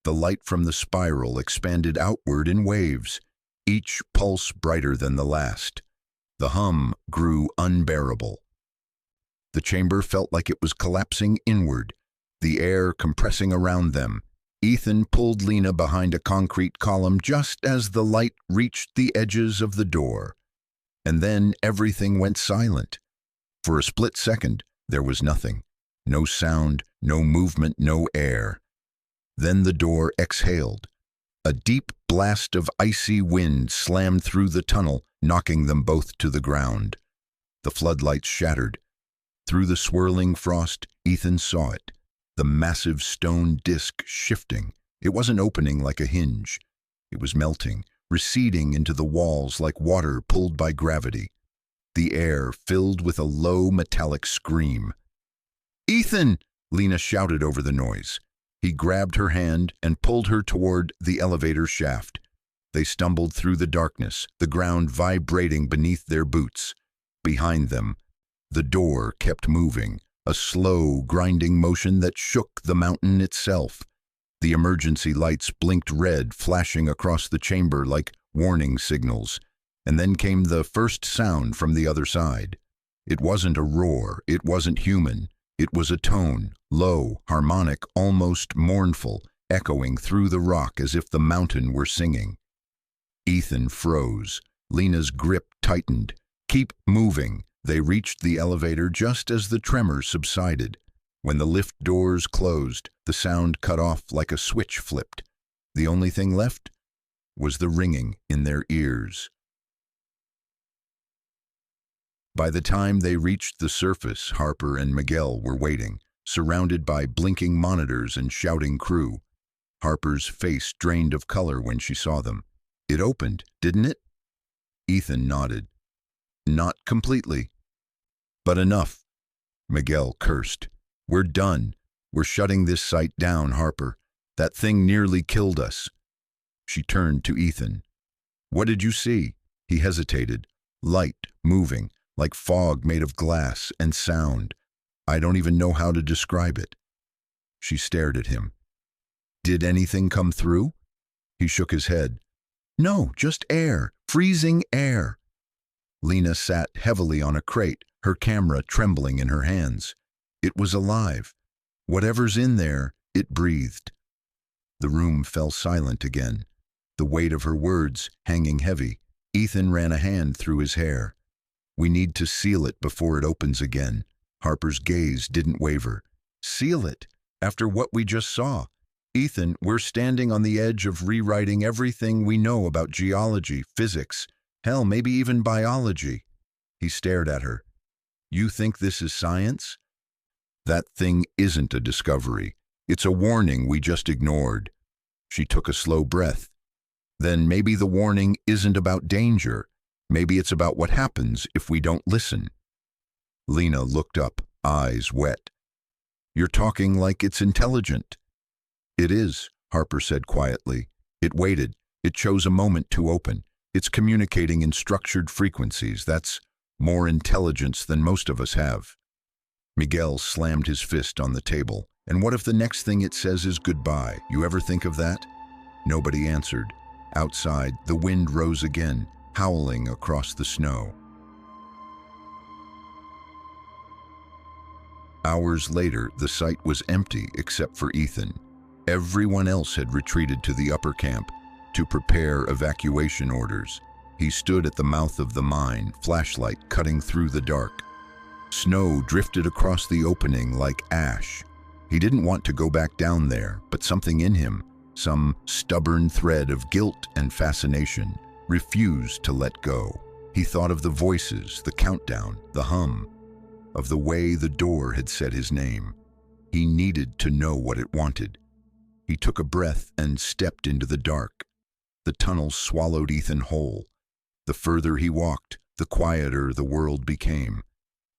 The light from the spiral expanded outward in waves, each pulse brighter than the last. The hum grew unbearable. The chamber felt like it was collapsing inward, the air compressing around them. Ethan pulled Lena behind a concrete column just as the light reached the edges of the door. And then everything went silent. For a split second, there was nothing. No sound, no movement, no air. Then the door exhaled. A deep blast of icy wind slammed through the tunnel, knocking them both to the ground. The floodlights shattered. Through the swirling frost, Ethan saw it. The massive stone disc shifting. It wasn't opening like a hinge. It was melting, receding into the walls like water pulled by gravity. The air filled with a low metallic scream. "Ethan!" Lena shouted over the noise. He grabbed her hand and pulled her toward the elevator shaft. They stumbled through the darkness, the ground vibrating beneath their boots. Behind them, the door kept moving, a slow, grinding motion that shook the mountain itself. The emergency lights blinked red, flashing across the chamber like warning signals. And then came the first sound from the other side. It wasn't a roar, it wasn't human. It was a tone, low, harmonic, almost mournful, echoing through the rock as if the mountain were singing. Ethan froze. Lena's grip tightened. "Keep moving." They reached the elevator just as the tremor subsided. When the lift doors closed, the sound cut off like a switch flipped. The only thing left was the ringing in their ears. By the time they reached the surface, Harper and Miguel were waiting, surrounded by blinking monitors and shouting crew. Harper's face drained of color when she saw them. "It opened, didn't it?" Ethan nodded. "Not completely. But enough." Miguel cursed. "We're done. We're shutting this site down, Harper. That thing nearly killed us." She turned to Ethan. "What did you see?" He hesitated. "Light, moving, like fog made of glass, and sound. I don't even know how to describe it." She stared at him. "Did anything come through?" He shook his head. "No, just air, freezing air." Lena sat heavily on a crate, her camera trembling in her hands. It was alive. Whatever's in there, it breathed. The room fell silent again, the weight of her words hanging heavy. Ethan ran a hand through his hair. "We need to seal it before it opens again." Harper's gaze didn't waver. "Seal it? After what we just saw? Ethan, we're standing on the edge of rewriting everything we know about geology, physics, hell, maybe even biology." He stared at her. "You think this is science? That thing isn't a discovery. It's a warning we just ignored." She took a slow breath. "Then maybe the warning isn't about danger. Maybe it's about what happens if we don't listen." Lena looked up, eyes wet. "You're talking like it's intelligent." "It is," Harper said quietly. "It waited. It chose a moment to open. It's communicating in structured frequencies. That's more intelligence than most of us have." Miguel slammed his fist on the table. "And what if the next thing it says is goodbye? You ever think of that?" Nobody answered. Outside, the wind rose again, howling across the snow. Hours later, the site was empty except for Ethan. Everyone else had retreated to the upper camp to prepare evacuation orders. He stood at the mouth of the mine, flashlight cutting through the dark. Snow drifted across the opening like ash. He didn't want to go back down there, but something in him, some stubborn thread of guilt and fascination, refused to let go. He thought of the voices, the countdown, the hum. of the way the door had said his name. He needed to know what it wanted. He took a breath and stepped into the dark. The tunnel swallowed Ethan whole. The further he walked, the quieter the world became.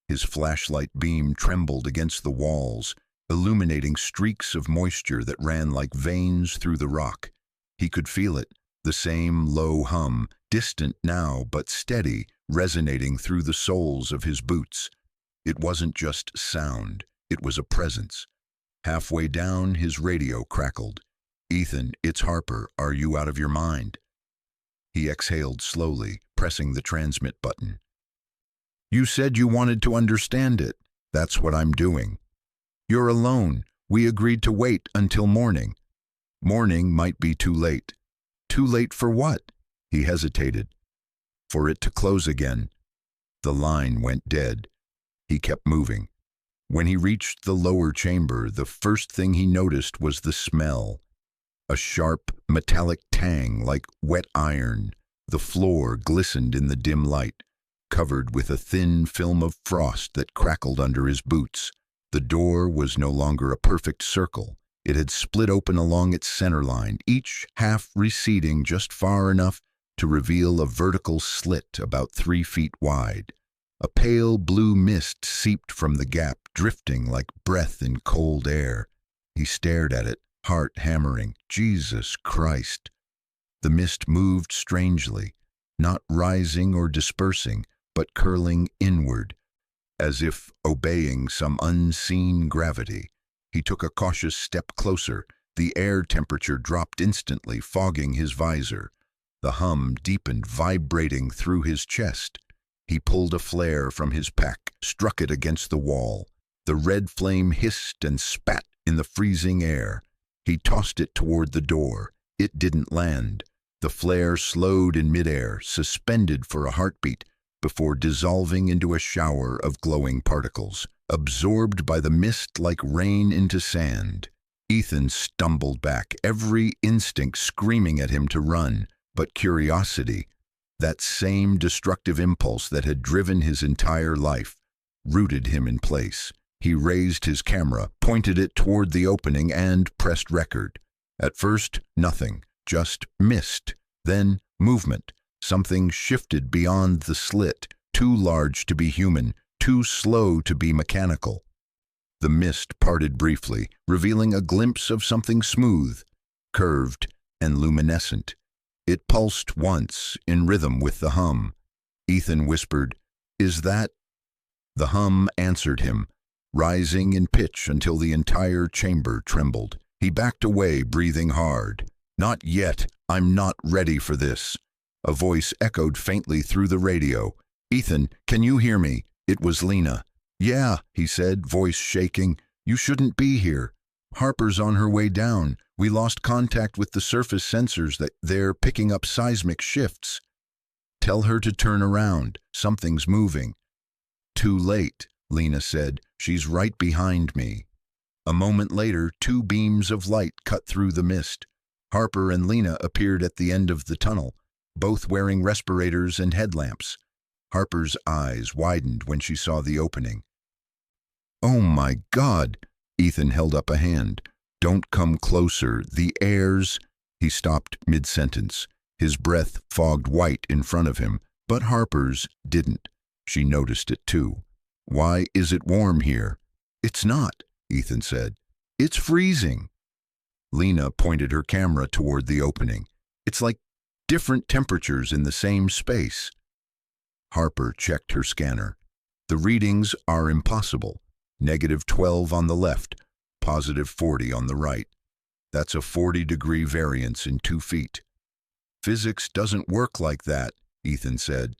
His flashlight beam trembled against the walls, illuminating streaks of moisture that ran like veins through the rock. He could feel it, the same low hum, distant now but steady, resonating through the soles of his boots. It wasn't just sound, it was a presence. Halfway down, his radio crackled. "Ethan, it's Harper. Are you out of your mind?" He exhaled slowly, pressing the transmit button. "You said you wanted to understand it. That's what I'm doing. You're alone. We agreed to wait until morning." "Morning might be too late." "Too late for what?" He hesitated. "For it to close again." The line went dead. He kept moving. When he reached the lower chamber, the first thing he noticed was the smell. A sharp, metallic tang like wet iron. The floor glistened in the dim light, covered with a thin film of frost that crackled under his boots. The door was no longer a perfect circle. It had split open along its center line, each half receding just far enough to reveal a vertical slit about 3 feet wide. A pale blue mist seeped from the gap, drifting like breath in cold air. He stared at it, heart hammering. Jesus Christ! The mist moved strangely, not rising or dispersing, but curling inward, as if obeying some unseen gravity. He took a cautious step closer. The air temperature dropped instantly, fogging his visor. The hum deepened, vibrating through his chest. He pulled a flare from his pack, struck it against the wall. The red flame hissed and spat in the freezing air. He tossed it toward the door. It didn't land. The flare slowed in midair, suspended for a heartbeat, before dissolving into a shower of glowing particles, absorbed by the mist like rain into sand. Ethan stumbled back, every instinct screaming at him to run, but curiosity, that same destructive impulse that had driven his entire life, rooted him in place. He raised his camera, pointed it toward the opening, and pressed record. At first, nothing, just mist, then movement. Something shifted beyond the slit, too large to be human, too slow to be mechanical. The mist parted briefly, revealing a glimpse of something smooth, curved, and luminescent. It pulsed once, in rhythm with the hum. Ethan whispered, "Is that?" The hum answered him, rising in pitch until the entire chamber trembled. He backed away, breathing hard. "Not yet. I'm not ready for this." A voice echoed faintly through the radio. "Ethan, can you hear me?" It was Lena. "Yeah," he said, voice shaking. "You shouldn't be here. Harper's on her way down. We lost contact with the surface sensors that they're picking up seismic shifts. Tell her to turn around. Something's moving." "Too late," Lena said. "She's right behind me." A moment later, 2 beams of light cut through the mist. Harper and Lena appeared at the end of the tunnel, both wearing respirators and headlamps. Harper's eyes widened when she saw the opening. "Oh my God!" Ethan held up a hand. "Don't come closer. The air's—" He stopped mid-sentence. His breath fogged white in front of him, but Harper's didn't. She noticed it too. "Why is it warm here?" "It's not," Ethan said. "It's freezing." Lena pointed her camera toward the opening. "It's like different temperatures in the same space." Harper checked her scanner. "The readings are impossible. -12 on the left, +40 on the right. That's a 40-degree variance in 2 feet. "Physics doesn't work like that," Ethan said.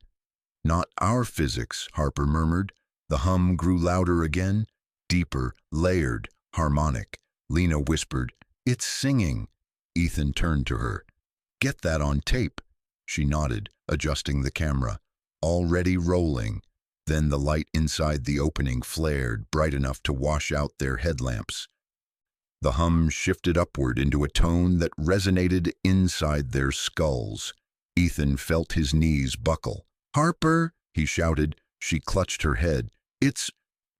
"Not our physics," Harper murmured. The hum grew louder again, deeper, layered, harmonic. Lena whispered, "It's singing." Ethan turned to her. "Get that on tape." She nodded, adjusting the camera. Already rolling. Then the light inside the opening flared, bright enough to wash out their headlamps. The hum shifted upward into a tone that resonated inside their skulls. Ethan felt his knees buckle. "Harper!" he shouted. She clutched her head.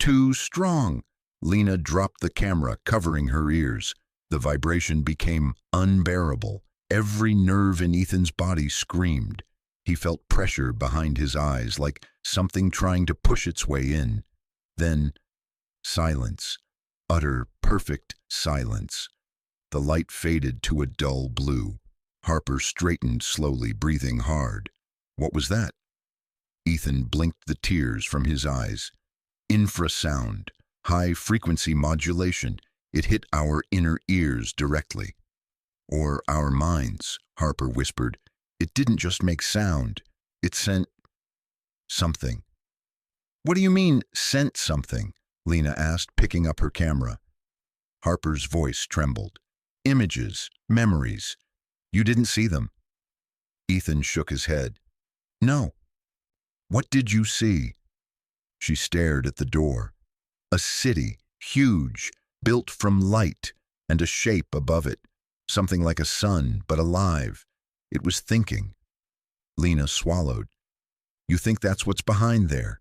too strong. Lena dropped the camera, covering her ears. The vibration became unbearable. Every nerve in Ethan's body screamed. He felt pressure behind his eyes, like something trying to push its way in. Then, silence. Utter, perfect silence. The light faded to a dull blue. Harper straightened slowly, breathing hard. What was that? Ethan blinked the tears from his eyes. Infrasound, high-frequency modulation. It hit our inner ears directly. Or our minds, Harper whispered. It didn't just make sound. It sent something. What do you mean, sent something? Lena asked, picking up her camera. Harper's voice trembled. Images, memories. You didn't see them. Ethan shook his head. No. What did you see? She stared at the door. A city, huge, built from light, and a shape above it. Something like a sun, but alive. It was thinking. Lena swallowed. You think that's what's behind there?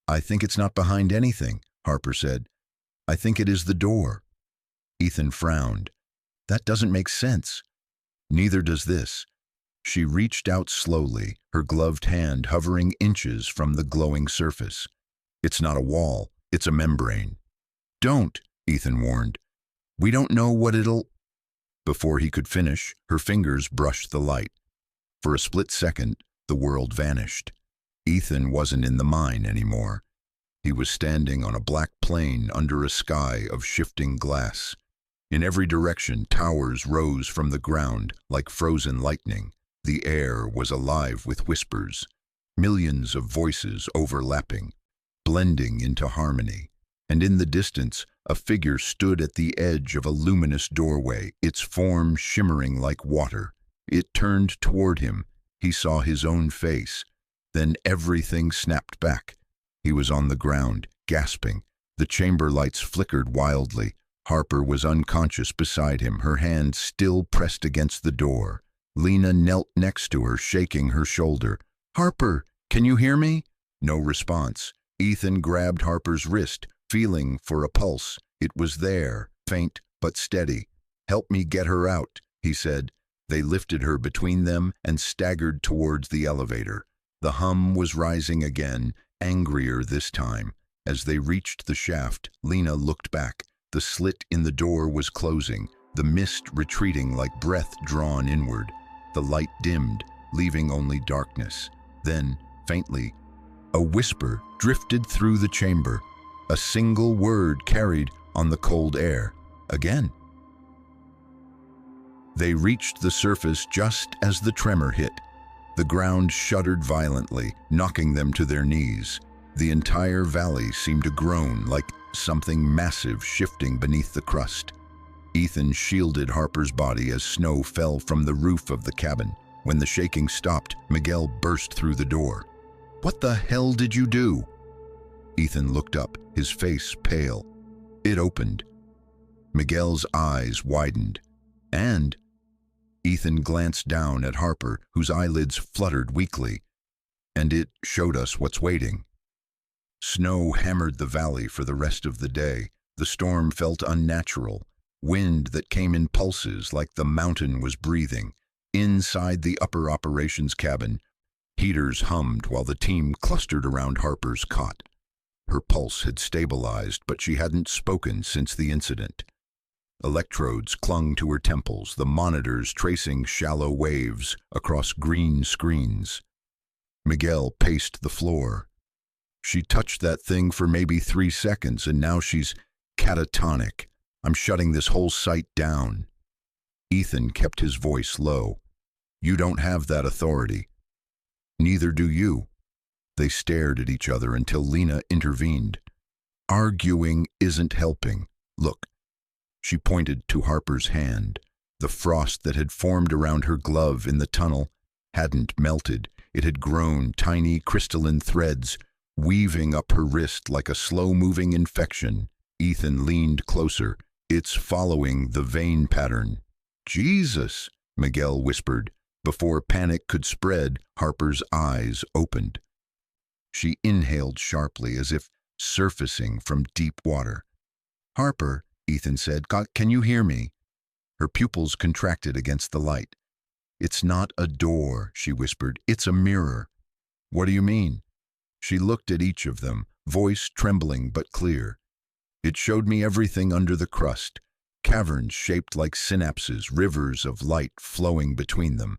I think it's not behind anything, Harper said. I think it is the door. Ethan frowned. That doesn't make sense. Neither does this. She reached out slowly, her gloved hand hovering inches from the glowing surface. It's not a wall, it's a membrane. Don't, Ethan warned. We don't know what it'll... Before he could finish, her fingers brushed the light. For a split second, the world vanished. Ethan wasn't in the mine anymore. He was standing on a black plain under a sky of shifting glass. In every direction, towers rose from the ground like frozen lightning. The air was alive with whispers, millions of voices overlapping, blending into harmony. And in the distance, a figure stood at the edge of a luminous doorway, its form shimmering like water. It turned toward him. He saw his own face. Then everything snapped back. He was on the ground, gasping. The chamber lights flickered wildly. Harper was unconscious beside him, her hand still pressed against the door. Lena knelt next to her, shaking her shoulder. Harper, can you hear me? No response. Ethan grabbed Harper's wrist, feeling for a pulse. It was there, faint but steady. Help me get her out, he said. They lifted her between them and staggered towards the elevator. The hum was rising again, angrier this time. As they reached the shaft, Lena looked back. The slit in the door was closing, the mist retreating like breath drawn inward. The light dimmed, leaving only darkness. Then, faintly, a whisper drifted through the chamber. A single word carried on the cold air. Again. They reached the surface just as the tremor hit. The ground shuddered violently, knocking them to their knees. The entire valley seemed to groan like something massive shifting beneath the crust. Ethan shielded Harper's body as snow fell from the roof of the cabin. When the shaking stopped, Miguel burst through the door. What the hell did you do? Ethan looked up, his face pale. It opened. Miguel's eyes widened. And Ethan glanced down at Harper, whose eyelids fluttered weakly. And it showed us what's waiting. Snow hammered the valley for the rest of the day. The storm felt unnatural. Wind that came in pulses like the mountain was breathing. Inside the upper operations cabin, heaters hummed while the team clustered around Harper's cot. Her pulse had stabilized, but she hadn't spoken since the incident. Electrodes clung to her temples, the monitors tracing shallow waves across green screens. Miguel paced the floor. She touched that thing for maybe 3 seconds, and now she's catatonic. I'm shutting this whole site down. Ethan kept his voice low. You don't have that authority. Neither do you. They stared at each other until Lena intervened. Arguing isn't helping. Look. She pointed to Harper's hand. The frost that had formed around her glove in the tunnel hadn't melted. It had grown tiny crystalline threads, weaving up her wrist like a slow-moving infection. Ethan leaned closer. It's following the vein pattern. Jesus, Miguel whispered. Before panic could spread, Harper's eyes opened. She inhaled sharply, as if surfacing from deep water. "Harper," Ethan said, "can you hear me?" Her pupils contracted against the light. "It's not a door," she whispered. "It's a mirror." "What do you mean?" She looked at each of them, voice trembling but clear. "It showed me everything under the crust, caverns shaped like synapses, rivers of light flowing between them.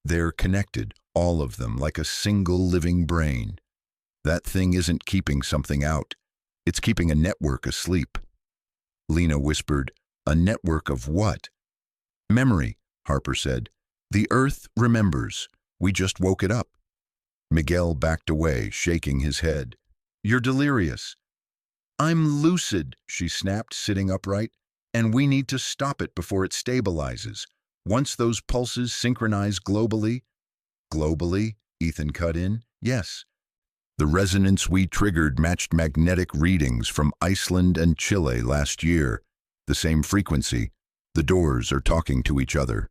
They're connected, all of them, like a single living brain. That thing isn't keeping something out. It's keeping a network asleep." Lena whispered, "A network of what?" "Memory," Harper said. "The Earth remembers. We just woke it up." Miguel backed away, shaking his head. "You're delirious." "I'm lucid," she snapped, sitting upright. "And we need to stop it before it stabilizes. Once those pulses synchronize globally—" "Globally?" Ethan cut in. "Yes. The resonance we triggered matched magnetic readings from Iceland and Chile last year. The same frequency. The doors are talking to each other."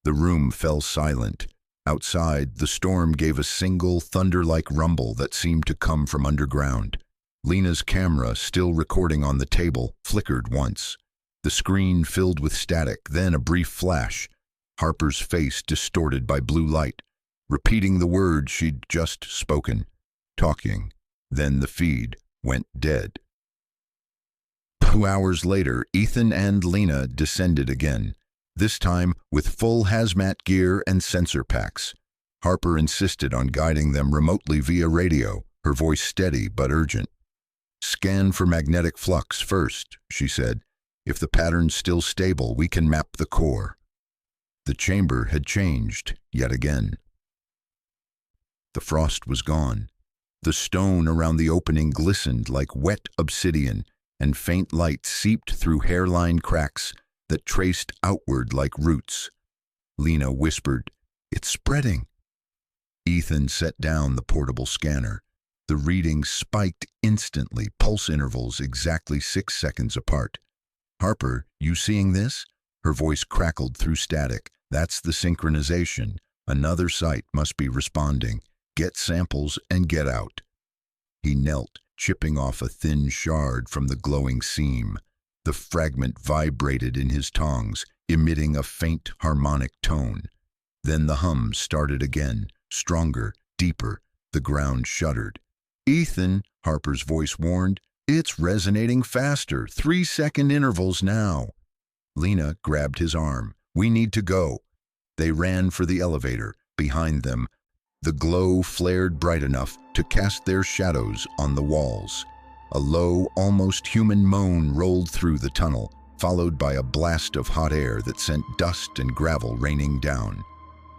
The room fell silent. Outside, the storm gave a single thunder-like rumble that seemed to come from underground. Lena's camera, still recording on the table, flickered once. The screen filled with static, then a brief flash. Harper's face distorted by blue light, repeating the words she'd just spoken. Talking. Then the feed went dead. 2 hours later, Ethan and Lena descended again, this time with full hazmat gear and sensor packs. Harper insisted on guiding them remotely via radio, her voice steady but urgent. "Scan for magnetic flux first," she said. "If the pattern's still stable, we can map the core." The chamber had changed yet again. The frost was gone. The stone around the opening glistened like wet obsidian, and faint light seeped through hairline cracks that traced outward like roots. Lena whispered, "It's spreading." Ethan set down the portable scanner. The readings spiked instantly, pulse intervals exactly 6 seconds apart. "Harper, you seeing this?" Her voice crackled through static. "That's the synchronization. Another site must be responding. Get samples and get out." He knelt, chipping off a thin shard from the glowing seam. The fragment vibrated in his tongs, emitting a faint harmonic tone. Then the hum started again, stronger, deeper. The ground shuddered. "Ethan," Harper's voice warned, "it's resonating faster. 3-second intervals now." Lena grabbed his arm. "We need to go." They ran for the elevator. Behind them, the glow flared bright enough to cast their shadows on the walls. A low, almost human moan rolled through the tunnel, followed by a blast of hot air that sent dust and gravel raining down.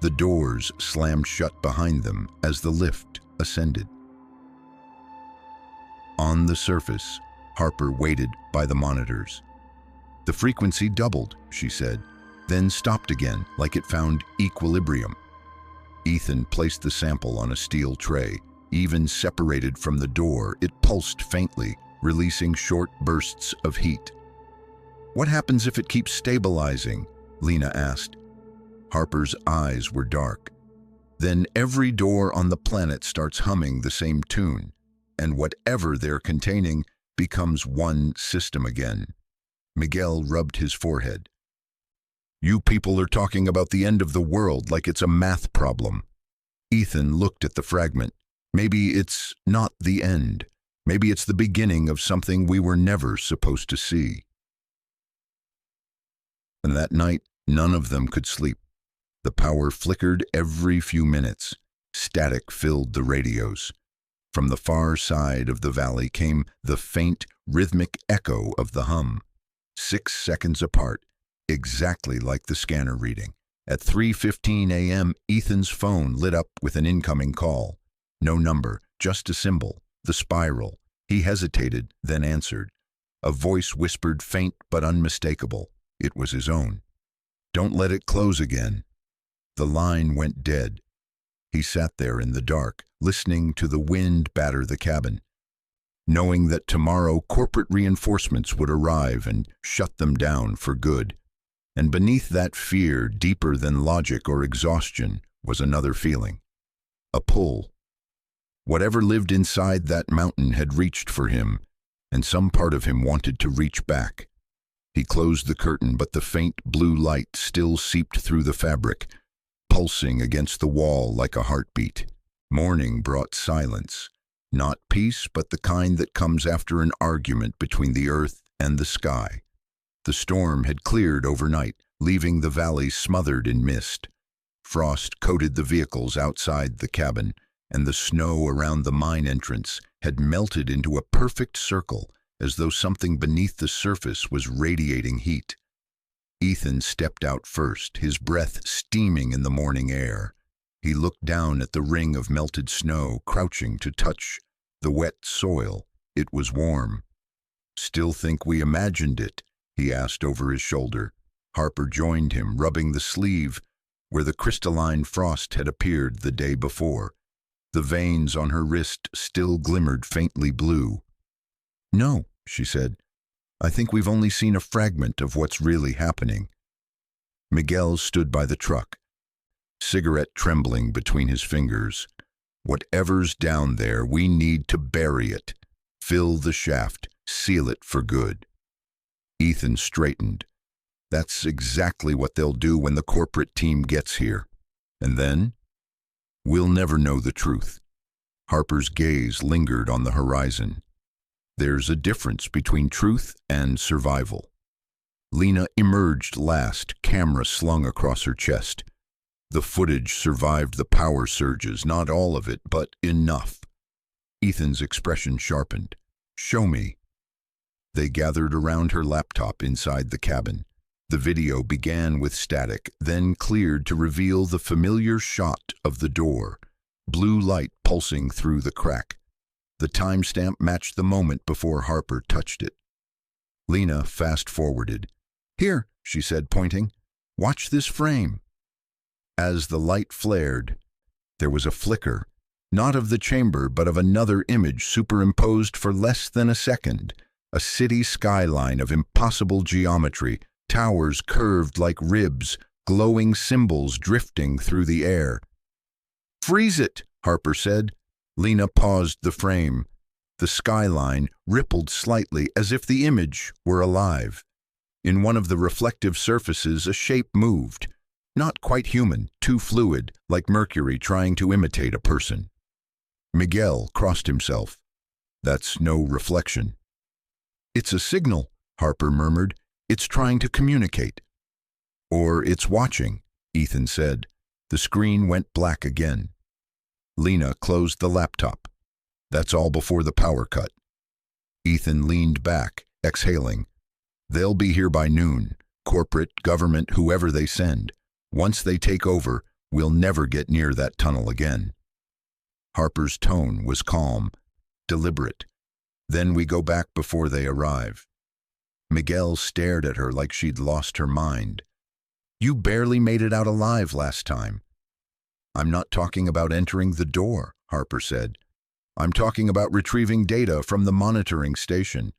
The doors slammed shut behind them as the lift ascended. On the surface, Harper waited by the monitors. "The frequency doubled," she said, then stopped again like it found equilibrium. Ethan placed the sample on a steel tray. Even separated from the door, it pulsed faintly, releasing short bursts of heat. "What happens if it keeps stabilizing?" Lena asked. Harper's eyes were dark. "Then every door on the planet starts humming the same tune, and whatever they're containing becomes one system again." Miguel rubbed his forehead. "You people are talking about the end of the world like it's a math problem." Ethan looked at the fragment. "Maybe it's not the end. Maybe it's the beginning of something we were never supposed to see." And that night, none of them could sleep. The power flickered every few minutes. Static filled the radios. From the far side of the valley came the faint, rhythmic echo of the hum. 6 seconds apart, exactly like the scanner reading. At 3:15 a.m., Ethan's phone lit up with an incoming call. No number, just a symbol, the spiral. He hesitated, then answered. A voice whispered, faint but unmistakable. It was his own. "Don't let it close again." The line went dead. He sat there in the dark, listening to the wind batter the cabin, knowing that tomorrow corporate reinforcements would arrive and shut them down for good. And beneath that fear, deeper than logic or exhaustion, was another feeling. A pull. Whatever lived inside that mountain had reached for him, and some part of him wanted to reach back. He closed the curtain, but the faint blue light still seeped through the fabric, pulsing against the wall like a heartbeat. Morning brought silence. Not peace, but the kind that comes after an argument between the earth and the sky. The storm had cleared overnight, leaving the valley smothered in mist. Frost coated the vehicles outside the cabin, and the snow around the mine entrance had melted into a perfect circle, as though something beneath the surface was radiating heat. Ethan stepped out first, his breath steaming in the morning air. He looked down at the ring of melted snow, crouching to touch the wet soil. It was warm. "Still think we imagined it?" he asked over his shoulder. Harper joined him, rubbing the sleeve where the crystalline frost had appeared the day before. The veins on her wrist still glimmered faintly blue. "No," she said. "I think we've only seen a fragment of what's really happening." Miguel stood by the truck, cigarette trembling between his fingers. "Whatever's down there, we need to bury it. Fill the shaft, seal it for good." Ethan straightened. "That's exactly what they'll do when the corporate team gets here. And then? We'll never know the truth." Harper's gaze lingered on the horizon. "There's a difference between truth and survival." Lena emerged last, camera slung across her chest. The footage survived the power surges, not all of it, but enough. Ethan's expression sharpened. "Show me." They gathered around her laptop inside the cabin. The video began with static, then cleared to reveal the familiar shot of the door, blue light pulsing through the crack. The timestamp matched the moment before Harper touched it. Lena fast-forwarded. "Here," she said, pointing. "Watch this frame." As the light flared, there was a flicker, not of the chamber, but of another image superimposed for less than a second. A city skyline of impossible geometry, towers curved like ribs, glowing symbols drifting through the air. "Freeze it," Harper said. Lena paused the frame. The skyline rippled slightly, as if the image were alive. In one of the reflective surfaces, a shape moved. Not quite human, too fluid, like Mercury trying to imitate a person. Miguel crossed himself. "That's no reflection." "It's a signal," Harper murmured. "It's trying to communicate." "Or it's watching," Ethan said. The screen went black again. Lena closed the laptop. "That's all before the power cut." Ethan leaned back, exhaling. "They'll be here by noon. Corporate, government, whoever they send. Once they take over, we'll never get near that tunnel again." Harper's tone was calm, deliberate. "Then we go back before they arrive." Miguel stared at her like she'd lost her mind. "You barely made it out alive last time." "I'm not talking about entering the door," Harper said. "I'm talking about retrieving data from the monitoring station.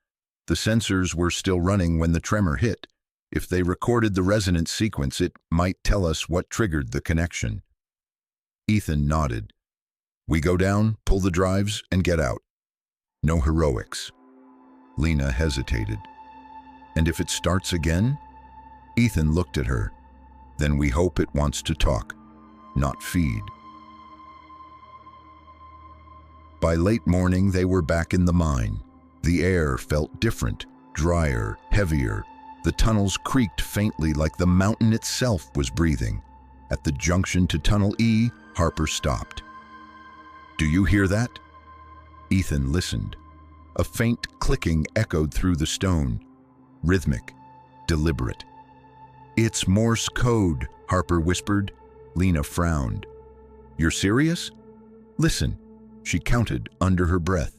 The sensors were still running when the tremor hit. If they recorded the resonance sequence, it might tell us what triggered the connection." Ethan nodded. "We go down, pull the drives, and get out. No heroics." Lena hesitated. "And if it starts again?" Ethan looked at her. "Then we hope it wants to talk, not feed." By late morning, they were back in the mine. The air felt different, drier, heavier. The tunnels creaked faintly like the mountain itself was breathing. At the junction to Tunnel E, Harper stopped. "Do you hear that?" Ethan listened. A faint clicking echoed through the stone, rhythmic, deliberate. "It's Morse code," Harper whispered. Lena frowned. "You're serious?" "Listen." She counted under her breath.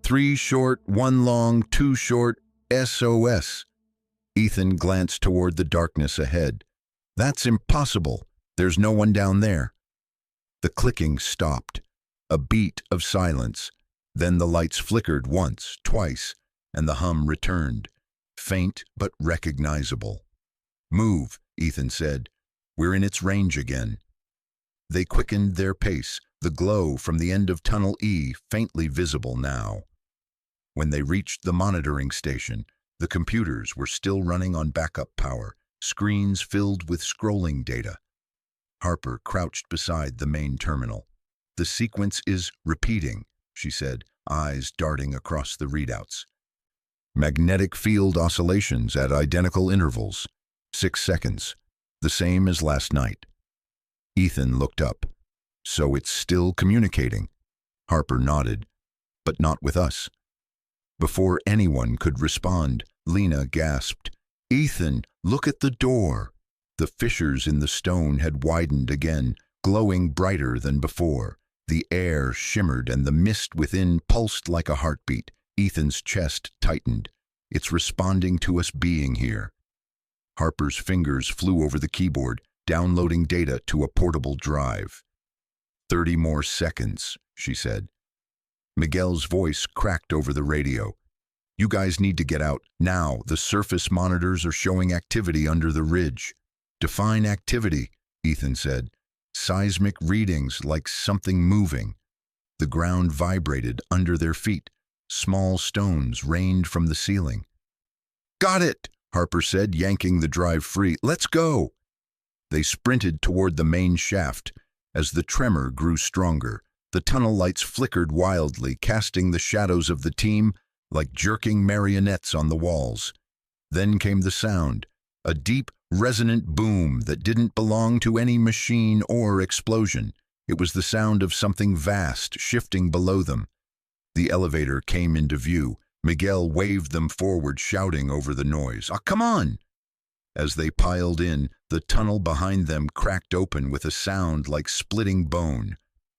3 short, 1 long, 2 short, SOS. Ethan glanced toward the darkness ahead. "That's impossible. There's no one down there." The clicking stopped. A beat of silence. Then the lights flickered once, twice, and the hum returned. Faint but recognizable. "Move," Ethan said. "We're in its range again." They quickened their pace, the glow from the end of Tunnel E faintly visible now. When they reached the monitoring station, the computers were still running on backup power, screens filled with scrolling data. Harper crouched beside the main terminal. "The sequence is repeating," she said, eyes darting across the readouts. "Magnetic field oscillations at identical intervals. 6 seconds. The same as last night." Ethan looked up. "So it's still communicating?" Harper nodded. "But not with us." Before anyone could respond, Lena gasped, "Ethan, look at the door." The fissures in the stone had widened again, glowing brighter than before. The air shimmered and the mist within pulsed like a heartbeat. Ethan's chest tightened. "It's responding to us being here." Harper's fingers flew over the keyboard, downloading data to a portable drive. 30 more seconds, she said. Miguel's voice cracked over the radio. "You guys need to get out, now. The surface monitors are showing activity under the ridge." "Define activity," Ethan said. "Seismic readings, like something moving." The ground vibrated under their feet. Small stones rained from the ceiling. "Got it," Harper said, yanking the drive free. "Let's go." They sprinted toward the main shaft. As the tremor grew stronger, the tunnel lights flickered wildly, casting the shadows of the team like jerking marionettes on the walls. Then came the sound, a deep, resonant boom that didn't belong to any machine or explosion. It was the sound of something vast shifting below them. The elevator came into view. Miguel waved them forward, shouting over the noise, "Come on!" As they piled in, the tunnel behind them cracked open with a sound like splitting bone.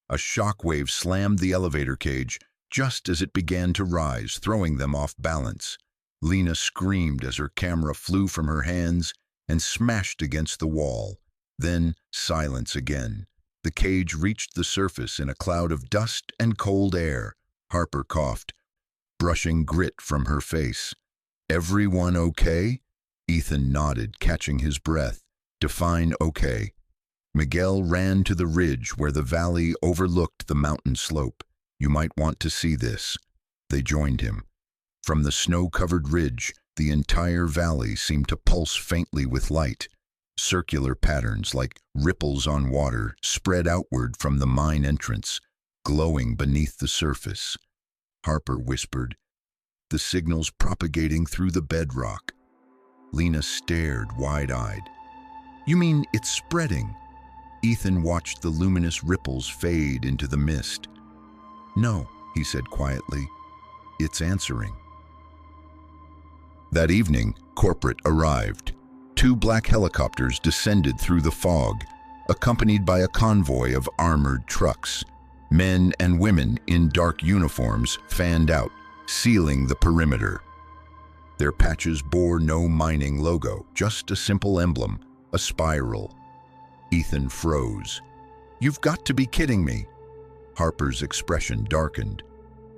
A shockwave slammed the elevator cage just as it began to rise, throwing them off balance. Lena screamed as her camera flew from her hands and smashed against the wall. Then silence again. The cage reached the surface in a cloud of dust and cold air. Harper coughed, brushing grit from her face. "Everyone okay?" Ethan nodded, catching his breath. "Define okay." Miguel ran to the ridge where the valley overlooked the mountain slope. "You might want to see this." They joined him. From the snow-covered ridge, the entire valley seemed to pulse faintly with light. Circular patterns, like ripples on water, spread outward from the mine entrance, glowing beneath the surface. Harper whispered, "The signal's propagating through the bedrock." Lena stared wide-eyed. "You mean it's spreading?" Ethan watched the luminous ripples fade into the mist. "No," he said quietly, "it's answering." That evening, corporate arrived. 2 black helicopters descended through the fog, accompanied by a convoy of armored trucks. Men and women in dark uniforms fanned out, sealing the perimeter. Their patches bore no mining logo, just a simple emblem, a spiral. Ethan froze. "You've got to be kidding me." Harper's expression darkened.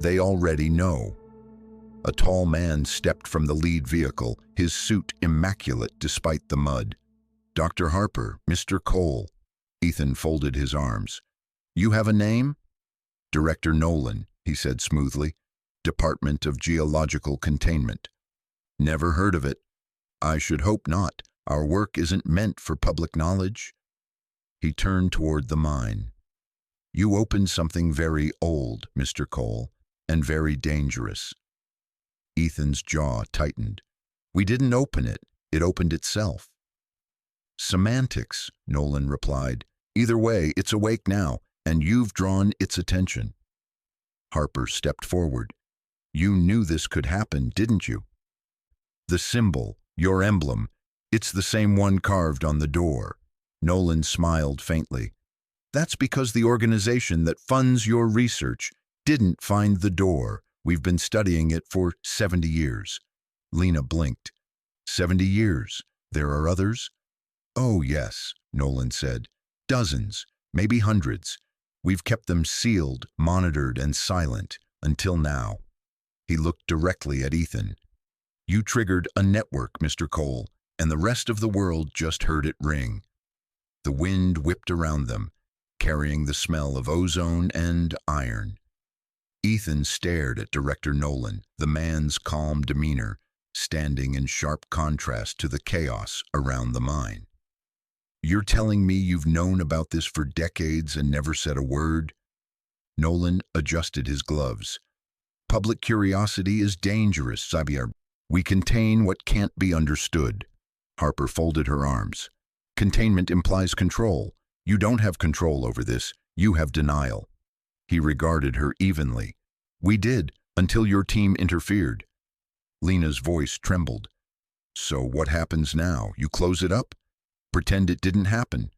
"They already know." A tall man stepped from the lead vehicle, his suit immaculate despite the mud. "Dr. Harper, Mr. Cole." Ethan folded his arms. "You have a name?" "Director Nolan," he said smoothly. "Department of Geological Containment." "Never heard of it." "I should hope not. Our work isn't meant for public knowledge." He turned toward the mine. "You opened something very old, Mr. Cole, and very dangerous." Ethan's jaw tightened. "We didn't open it. It opened itself." "Semantics," Nolan replied. "Either way, it's awake now, and you've drawn its attention." Harper stepped forward. "You knew this could happen, didn't you?" "The symbol, your emblem, it's the same one carved on the door." Nolan smiled faintly. "That's because the organization that funds your research didn't find the door. We've been studying it for 70 years. Lena blinked. 70 years? There are others?" "Oh, yes," Nolan said. "Dozens, maybe hundreds. We've kept them sealed, monitored, and silent, until now." He looked directly at Ethan. "You triggered a network, Mr. Cole, and the rest of the world just heard it ring." The wind whipped around them, carrying the smell of ozone and iron. Ethan stared at Director Nolan, the man's calm demeanor standing in sharp contrast to the chaos around the mine. "You're telling me you've known about this for decades and never said a word?" Nolan adjusted his gloves. "Public curiosity is dangerous, Xavier. We contain what can't be understood." Harper folded her arms. "Containment implies control. You don't have control over this. You have denial." He regarded her evenly. "We did, until your team interfered." Lena's voice trembled. "So what happens now? You close it up? Pretend it didn't happen?"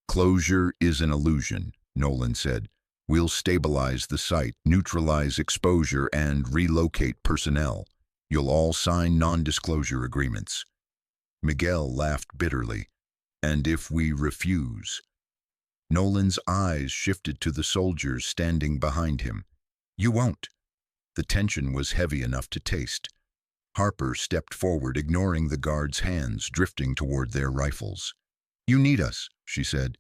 "Closure is an illusion," Nolan said. "We'll stabilize the site, neutralize exposure, and relocate personnel. You'll all sign non-disclosure agreements." Miguel laughed bitterly. "And if we refuse?" Nolan's eyes shifted to the soldiers standing behind him. "You won't." The tension was heavy enough to taste. Harper stepped forward, ignoring the guards' hands drifting toward their rifles. "You need us," she said.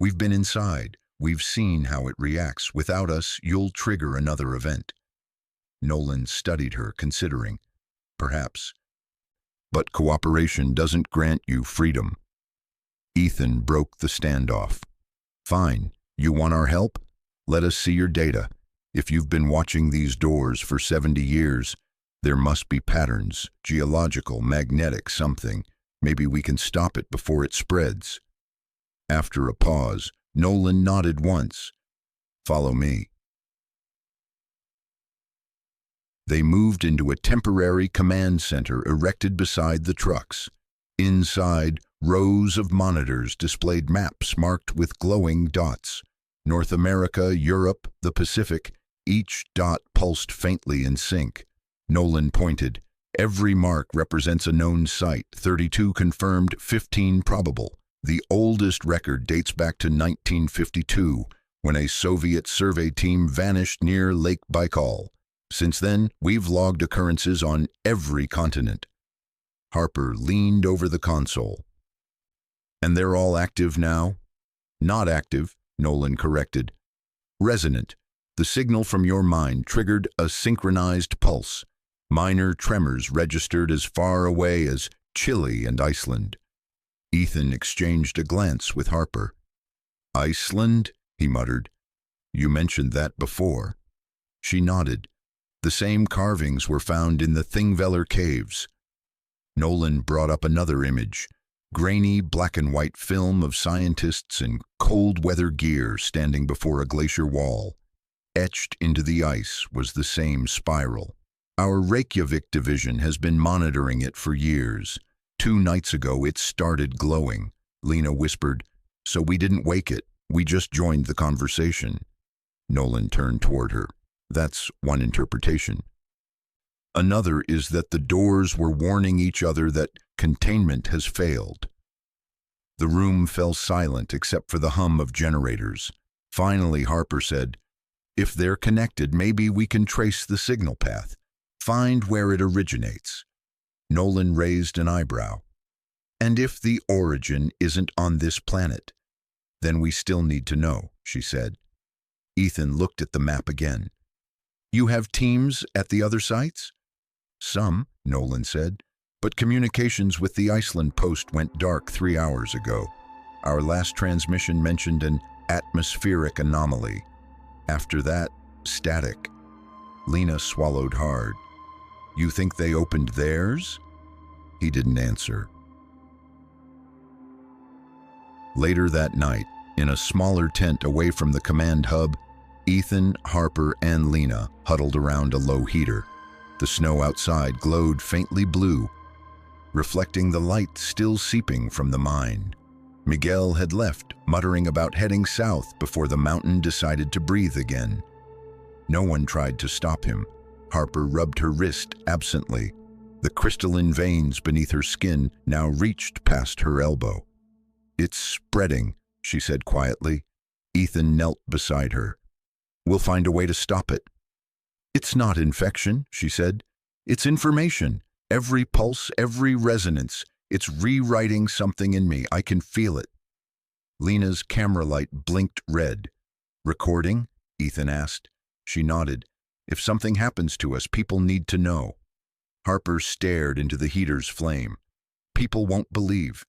"We've been inside. We've seen how it reacts. Without us, you'll trigger another event." Nolan studied her, considering. "Perhaps. But cooperation doesn't grant you freedom." Ethan broke the standoff. "Fine. You want our help? Let us see your data. If you've been watching these doors for 70 years, there must be patterns, geological, magnetic, something. Maybe we can stop it before it spreads." After a pause, Nolan nodded once. "Follow me." They moved into a temporary command center erected beside the trucks. Inside, rows of monitors displayed maps marked with glowing dots. North America, Europe, the Pacific, each dot pulsed faintly in sync. Nolan pointed. "Every mark represents a known site, 32 confirmed, 15 probable. The oldest record dates back to 1952, when a Soviet survey team vanished near Lake Baikal. Since then, we've logged occurrences on every continent." Harper leaned over the console. "And they're all active now?" "Not active," Nolan corrected. "Resonant. The signal from your mind triggered a synchronized pulse. Minor tremors registered as far away as Chile and Iceland." Ethan exchanged a glance with Harper. "Iceland?" he muttered. "You mentioned that before." She nodded. "The same carvings were found in the Thingvellir caves." Nolan brought up another image. Grainy black and white film of scientists in cold weather gear standing before a glacier wall. Etched into the ice was the same spiral. "Our Reykjavik division has been monitoring it for years. 2 nights ago it started glowing," Lena whispered. "So we didn't wake it. We just joined the conversation." Nolan turned toward her. "That's one interpretation. Another is that the doors were warning each other that containment has failed." The room fell silent except for the hum of generators. Finally, Harper said, "If they're connected, maybe we can trace the signal path, find where it originates." Nolan raised an eyebrow. "And if the origin isn't on this planet, then we still need to know," she said. Ethan looked at the map again. "You have teams at the other sites?" "Some," Nolan said, "but communications with the Iceland post went dark 3 hours ago. Our last transmission mentioned an atmospheric anomaly. After that, static." Lena swallowed hard. "You think they opened theirs?" He didn't answer. Later that night, in a smaller tent away from the command hub, Ethan, Harper, and Lena huddled around a low heater. The snow outside glowed faintly blue, reflecting the light still seeping from the mine. Miguel had left, muttering about heading south before the mountain decided to breathe again. No one tried to stop him. Harper rubbed her wrist absently. The crystalline veins beneath her skin now reached past her elbow. "It's spreading," she said quietly. Ethan knelt beside her. "We'll find a way to stop it." "It's not infection," she said. "It's information. Every pulse, every resonance. It's rewriting something in me. I can feel it." Lena's camera light blinked red. "Recording?" Ethan asked. She nodded. "If something happens to us, people need to know." Harper stared into the heater's flame. "People won't believe.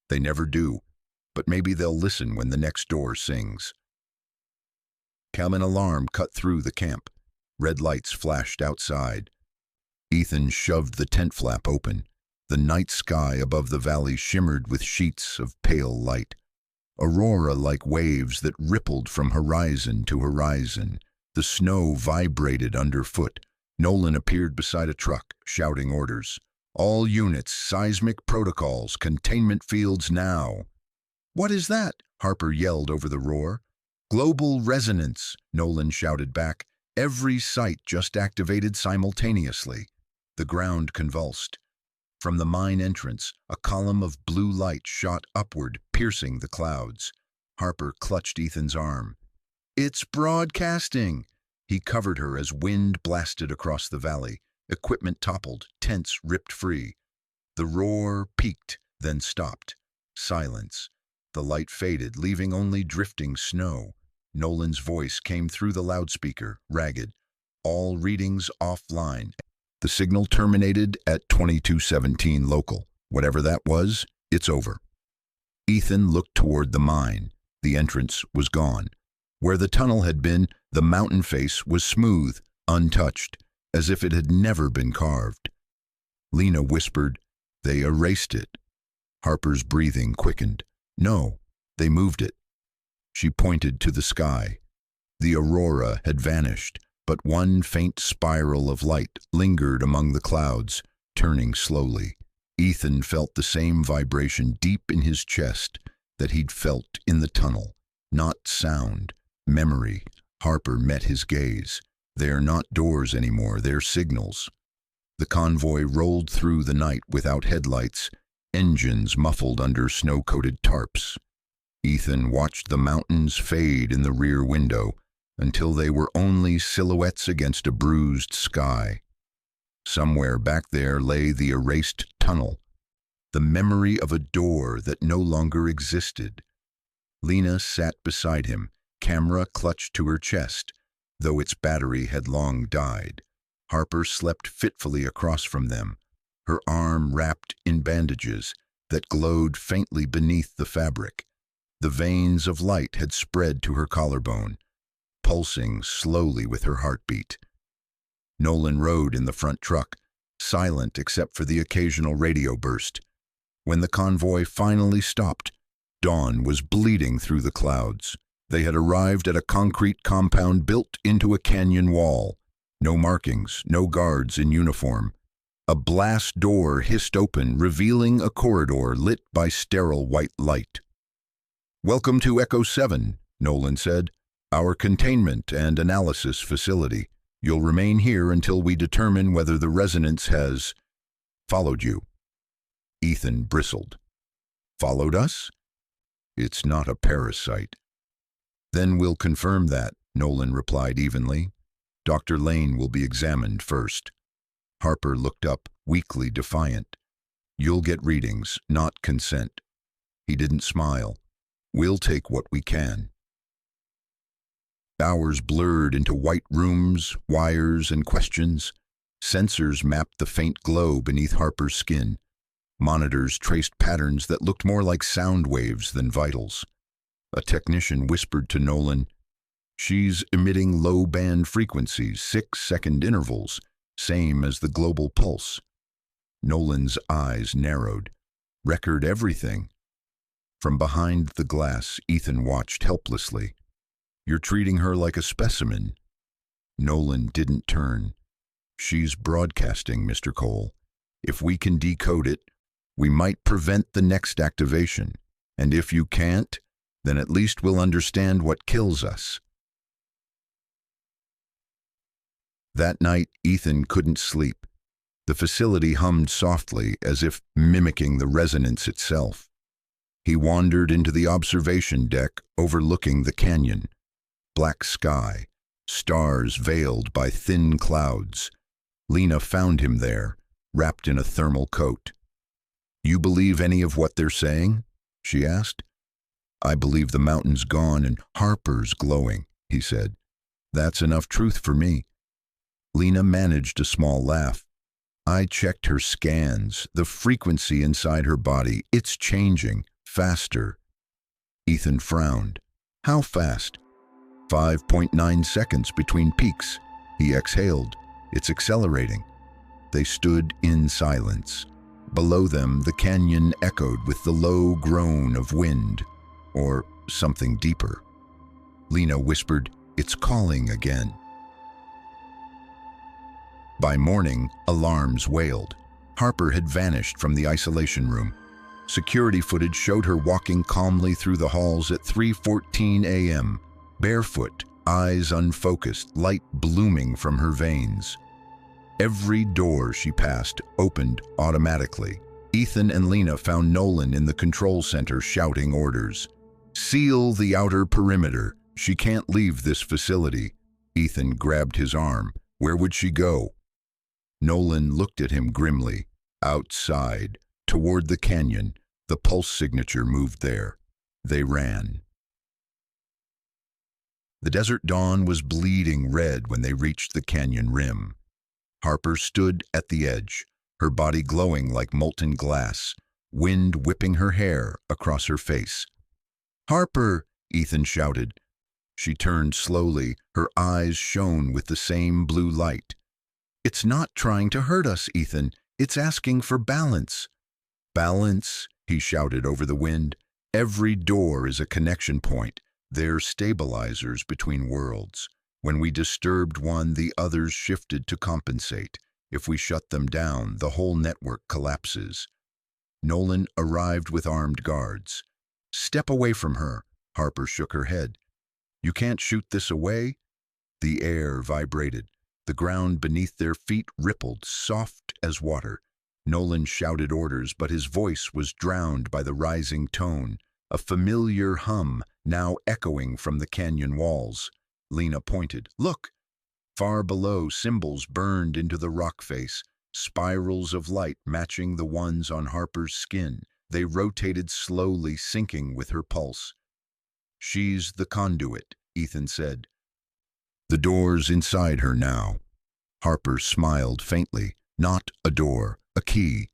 They never do. But maybe they'll listen when the next door sings." Cabin alarm cut through the camp. Red lights flashed outside. Ethan shoved the tent flap open. The night sky above the valley shimmered with sheets of pale light. Aurora like waves that rippled from horizon to horizon. The snow vibrated underfoot. Nolan appeared beside a truck, shouting orders. "All units, seismic protocols, containment fields now." "What is that?" Harper yelled over the roar. "Global resonance," Nolan shouted back. Every site just activated simultaneously. The ground convulsed. From the mine entrance, a column of blue light shot upward, piercing the clouds. Harper clutched Ethan's arm. "It's broadcasting!" He covered her as wind blasted across the valley. Equipment toppled, tents ripped free. The roar peaked, then stopped. Silence. The light faded, leaving only drifting snow. Nolan's voice came through the loudspeaker, ragged. "All readings offline." The signal terminated at 2217 local. Whatever that was, it's over. Ethan looked toward the mine. The entrance was gone. Where the tunnel had been, the mountain face was smooth, untouched, as if it had never been carved. Lena whispered, "They erased it." Harper's breathing quickened. "No, they moved it." She pointed to the sky. The aurora had vanished, but one faint spiral of light lingered among the clouds, turning slowly. Ethan felt the same vibration deep in his chest that he'd felt in the tunnel. Not sound, memory. Harper met his gaze. They're not doors anymore, they're signals. The convoy rolled through the night without headlights, engines muffled under snow-coated tarps. Ethan watched the mountains fade in the rear window until they were only silhouettes against a bruised sky. Somewhere back there lay the erased tunnel, the memory of a door that no longer existed. Lena sat beside him, camera clutched to her chest, though its battery had long died. Harper slept fitfully across from them, her arm wrapped in bandages that glowed faintly beneath the fabric. The veins of light had spread to her collarbone, pulsing slowly with her heartbeat. Nolan rode in the front truck, silent except for the occasional radio burst. When the convoy finally stopped, dawn was bleeding through the clouds. They had arrived at a concrete compound built into a canyon wall. No markings, no guards in uniform. A blast door hissed open, revealing a corridor lit by sterile white light. "Welcome to Echo 7, Nolan said. "Our containment and analysis facility. You'll remain here until we determine whether the resonance has followed you." Ethan bristled. "Followed us? It's not a parasite." "Then we'll confirm that," Nolan replied evenly. "Dr. Lane will be examined first." Harper looked up, weakly defiant. "You'll get readings, not consent." He didn't smile. "We'll take what we can." Hours blurred into white rooms, wires, and questions. Sensors mapped the faint glow beneath Harper's skin. Monitors traced patterns that looked more like sound waves than vitals. A technician whispered to Nolan, "She's emitting low-band frequencies, 6-second intervals, same as the global pulse." Nolan's eyes narrowed. "Record everything." From behind the glass, Ethan watched helplessly. "You're treating her like a specimen." Nolan didn't turn. "She's broadcasting, Mr. Cole. If we can decode it, we might prevent the next activation. And if you can't, then at least we'll understand what kills us." That night, Ethan couldn't sleep. The facility hummed softly, as if mimicking the resonance itself. He wandered into the observation deck overlooking the canyon. Black sky, stars veiled by thin clouds. Lena found him there, wrapped in a thermal coat. "You believe any of what they're saying?" she asked. I believe the mountain's gone and Harper's glowing, he said. That's enough truth for me. Lena managed a small laugh. I checked her scans, the frequency inside her body. It's changing, faster. Ethan frowned. How fast? 5.9 seconds between peaks. He exhaled. It's accelerating. They stood in silence. Below them, the canyon echoed with the low groan of wind, or something deeper. Lena whispered, "It's calling again." By morning, alarms wailed. Harper had vanished from the isolation room. Security footage showed her walking calmly through the halls at 3:14 a.m., barefoot, eyes unfocused, light blooming from her veins. Every door she passed opened automatically. Ethan and Lena found Nolan in the control center shouting orders. "Seal the outer perimeter. She can't leave this facility." Ethan grabbed his arm. Where would she go? Nolan looked at him grimly. Outside, toward the canyon, the pulse signature moved there. They ran. The desert dawn was bleeding red when they reached the canyon rim. Harper stood at the edge, her body glowing like molten glass, wind whipping her hair across her face. "Harper!" Ethan shouted. She turned slowly, her eyes shone with the same blue light. "It's not trying to hurt us, Ethan. It's asking for balance." "Balance?" he shouted over the wind. "Every door is a connection point. They're stabilizers between worlds. When we disturbed one, the others shifted to compensate. If we shut them down, the whole network collapses." Nolan arrived with armed guards. "Step away from her." Harper shook her head. "You can't shoot this away?" The air vibrated. The ground beneath their feet rippled, soft as water. Nolan shouted orders, but his voice was drowned by the rising tone, a familiar hum now echoing from the canyon walls. Lena pointed. "Look!" Far below, symbols burned into the rock face, spirals of light matching the ones on Harper's skin. They rotated slowly, syncing with her pulse. "She's the conduit," Ethan said. "The door's inside her now." Harper smiled faintly. "Not a door, a key."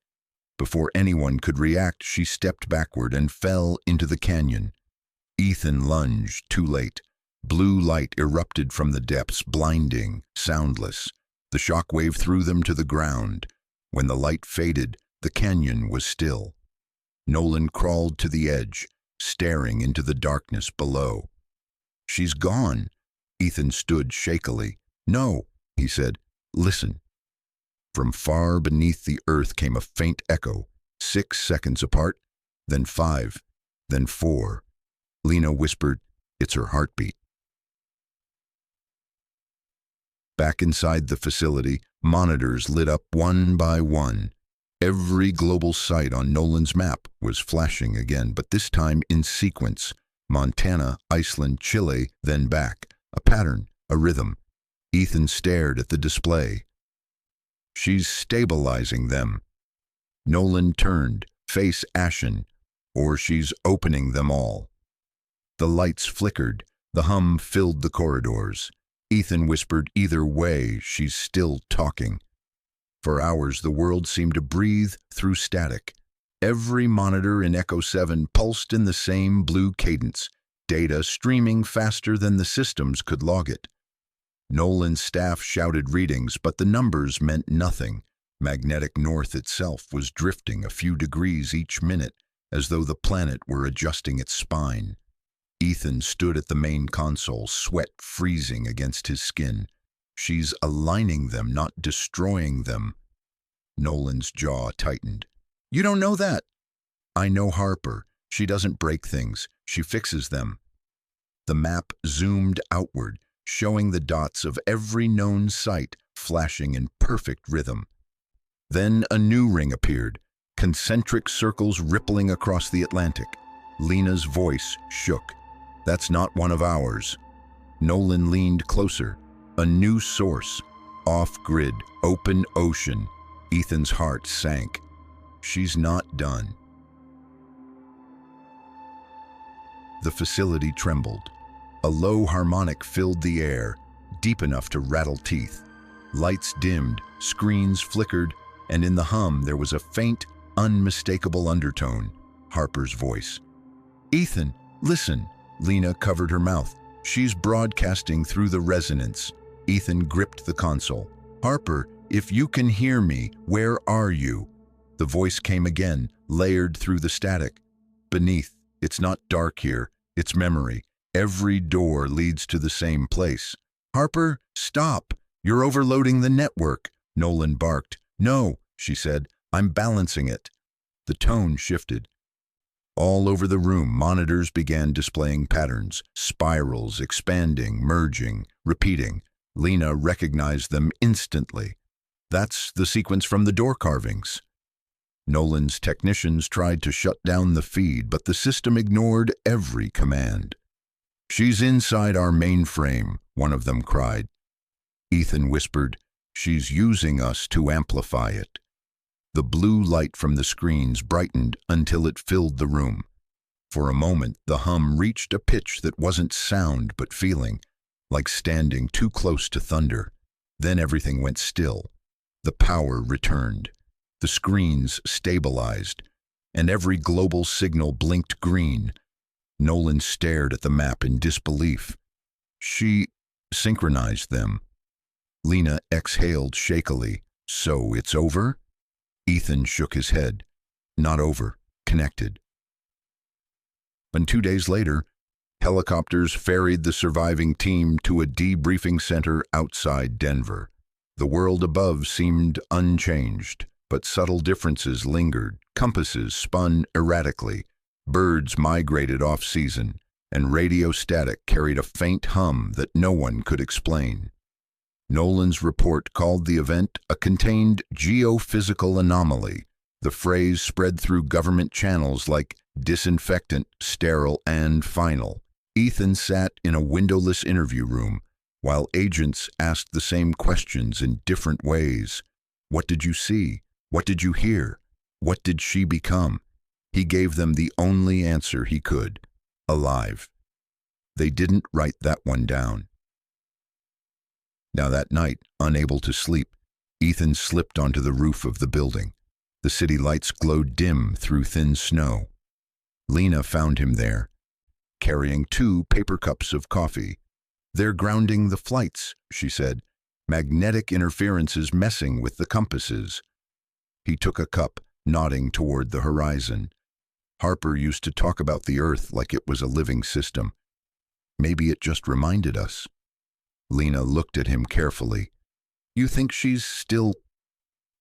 Before anyone could react, she stepped backward and fell into the canyon. Ethan lunged, too late. Blue light erupted from the depths, blinding, soundless. The shockwave threw them to the ground. When the light faded, the canyon was still. Nolan crawled to the edge, staring into the darkness below. "She's gone." Ethan stood shakily. "No," he said. "Listen." From far beneath the earth came a faint echo, 6 seconds apart, then 5, then 4. Lena whispered, "It's her heartbeat." Back inside the facility, monitors lit up one by one. Every global site on Nolan's map was flashing again, but this time in sequence. Montana, Iceland, Chile, then back. A pattern, a rhythm. Ethan stared at the display. "She's stabilizing them." Nolan turned, face ashen. "Or she's opening them all." The lights flickered. The hum filled the corridors. Ethan whispered, "Either way, she's still talking." For hours, the world seemed to breathe through static. Every monitor in Echo 7 pulsed in the same blue cadence, data streaming faster than the systems could log it. Nolan's staff shouted readings, but the numbers meant nothing. Magnetic north itself was drifting a few degrees each minute, as though the planet were adjusting its spine. Ethan stood at the main console, sweat freezing against his skin. "She's aligning them, not destroying them." Nolan's jaw tightened. "You don't know that." "I know Harper. She doesn't break things. She fixes them." The map zoomed outward, showing the dots of every known site flashing in perfect rhythm. Then a new ring appeared, concentric circles rippling across the Atlantic. Lena's voice shook. "That's not one of ours." Nolan leaned closer. A new source. Off-grid, open ocean. Ethan's heart sank. She's not done. The facility trembled. A low harmonic filled the air, deep enough to rattle teeth. Lights dimmed, screens flickered, and in the hum there was a faint, unmistakable undertone. Harper's voice. "Ethan, listen." Lena covered her mouth. "She's broadcasting through the resonance." Ethan gripped the console. "Harper, if you can hear me, where are you?" The voice came again, layered through the static. "Beneath. It's not dark here. It's memory. Every door leads to the same place." "Harper, stop! You're overloading the network," Nolan barked. "No," she said. "I'm balancing it." The tone shifted. All over the room, monitors began displaying patterns, spirals expanding, merging, repeating. Lena recognized them instantly. "That's the sequence from the door carvings." Nolan's technicians tried to shut down the feed, but the system ignored every command. "She's inside our mainframe," one of them cried. Ethan whispered, "She's using us to amplify it." The blue light from the screens brightened until it filled the room. For a moment, the hum reached a pitch that wasn't sound but feeling, like standing too close to thunder. Then everything went still. The power returned. The screens stabilized, and every global signal blinked green. Nolan stared at the map in disbelief. "She synchronized them." Lena exhaled shakily. "So it's over?" Ethan shook his head. "Not over. Connected." And 2 days later, helicopters ferried the surviving team to a debriefing center outside Denver. The world above seemed unchanged, but subtle differences lingered. Compasses spun erratically. Birds migrated off-season, and radio static carried a faint hum that no one could explain. Nolan's report called the event a contained geophysical anomaly. The phrase spread through government channels like disinfectant, sterile, and final. Ethan sat in a windowless interview room, while agents asked the same questions in different ways. What did you see? What did you hear? What did she become? He gave them the only answer he could: alive. They didn't write that one down. Now that night, unable to sleep, Ethan slipped onto the roof of the building. The city lights glowed dim through thin snow. Lena found him there, carrying 2 paper cups of coffee. "They're grounding the flights," she said. "Magnetic interferences messing with the compasses." He took a cup, nodding toward the horizon. "Harper used to talk about the Earth like it was a living system. Maybe it just reminded us." Lena looked at him carefully. "You think she's still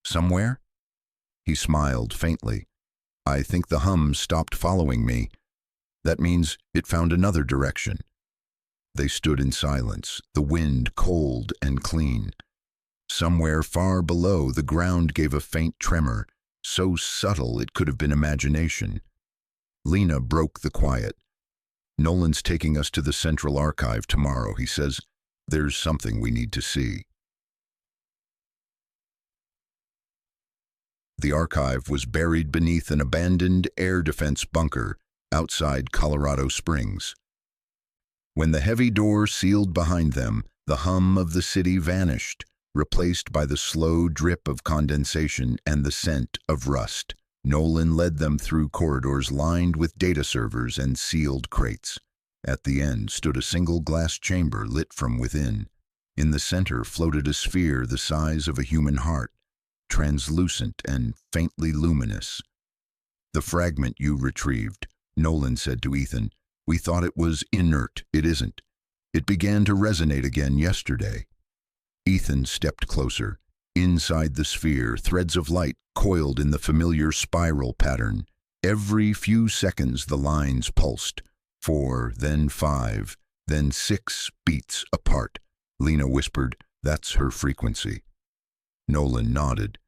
somewhere?" He smiled faintly. "I think the hum stopped following me. That means it found another direction." They stood in silence, the wind cold and clean. Somewhere far below, the ground gave a faint tremor, so subtle it could have been imagination. Lena broke the quiet. "Nolan's taking us to the Central Archive tomorrow," he says. "There's something we need to see." The archive was buried beneath an abandoned air defense bunker outside Colorado Springs. When the heavy door sealed behind them, the hum of the city vanished, replaced by the slow drip of condensation and the scent of rust. Nolan led them through corridors lined with data servers and sealed crates. At the end stood a single glass chamber lit from within. In the center floated a sphere the size of a human heart, translucent and faintly luminous. "The fragment you retrieved," Nolan said to Ethan. "We thought it was inert. It isn't. It began to resonate again yesterday." Ethan stepped closer. Inside the sphere, threads of light coiled in the familiar spiral pattern. Every few seconds the lines pulsed. 4, then 5, then 6 beats apart. Lena whispered, "That's her frequency." Nolan nodded.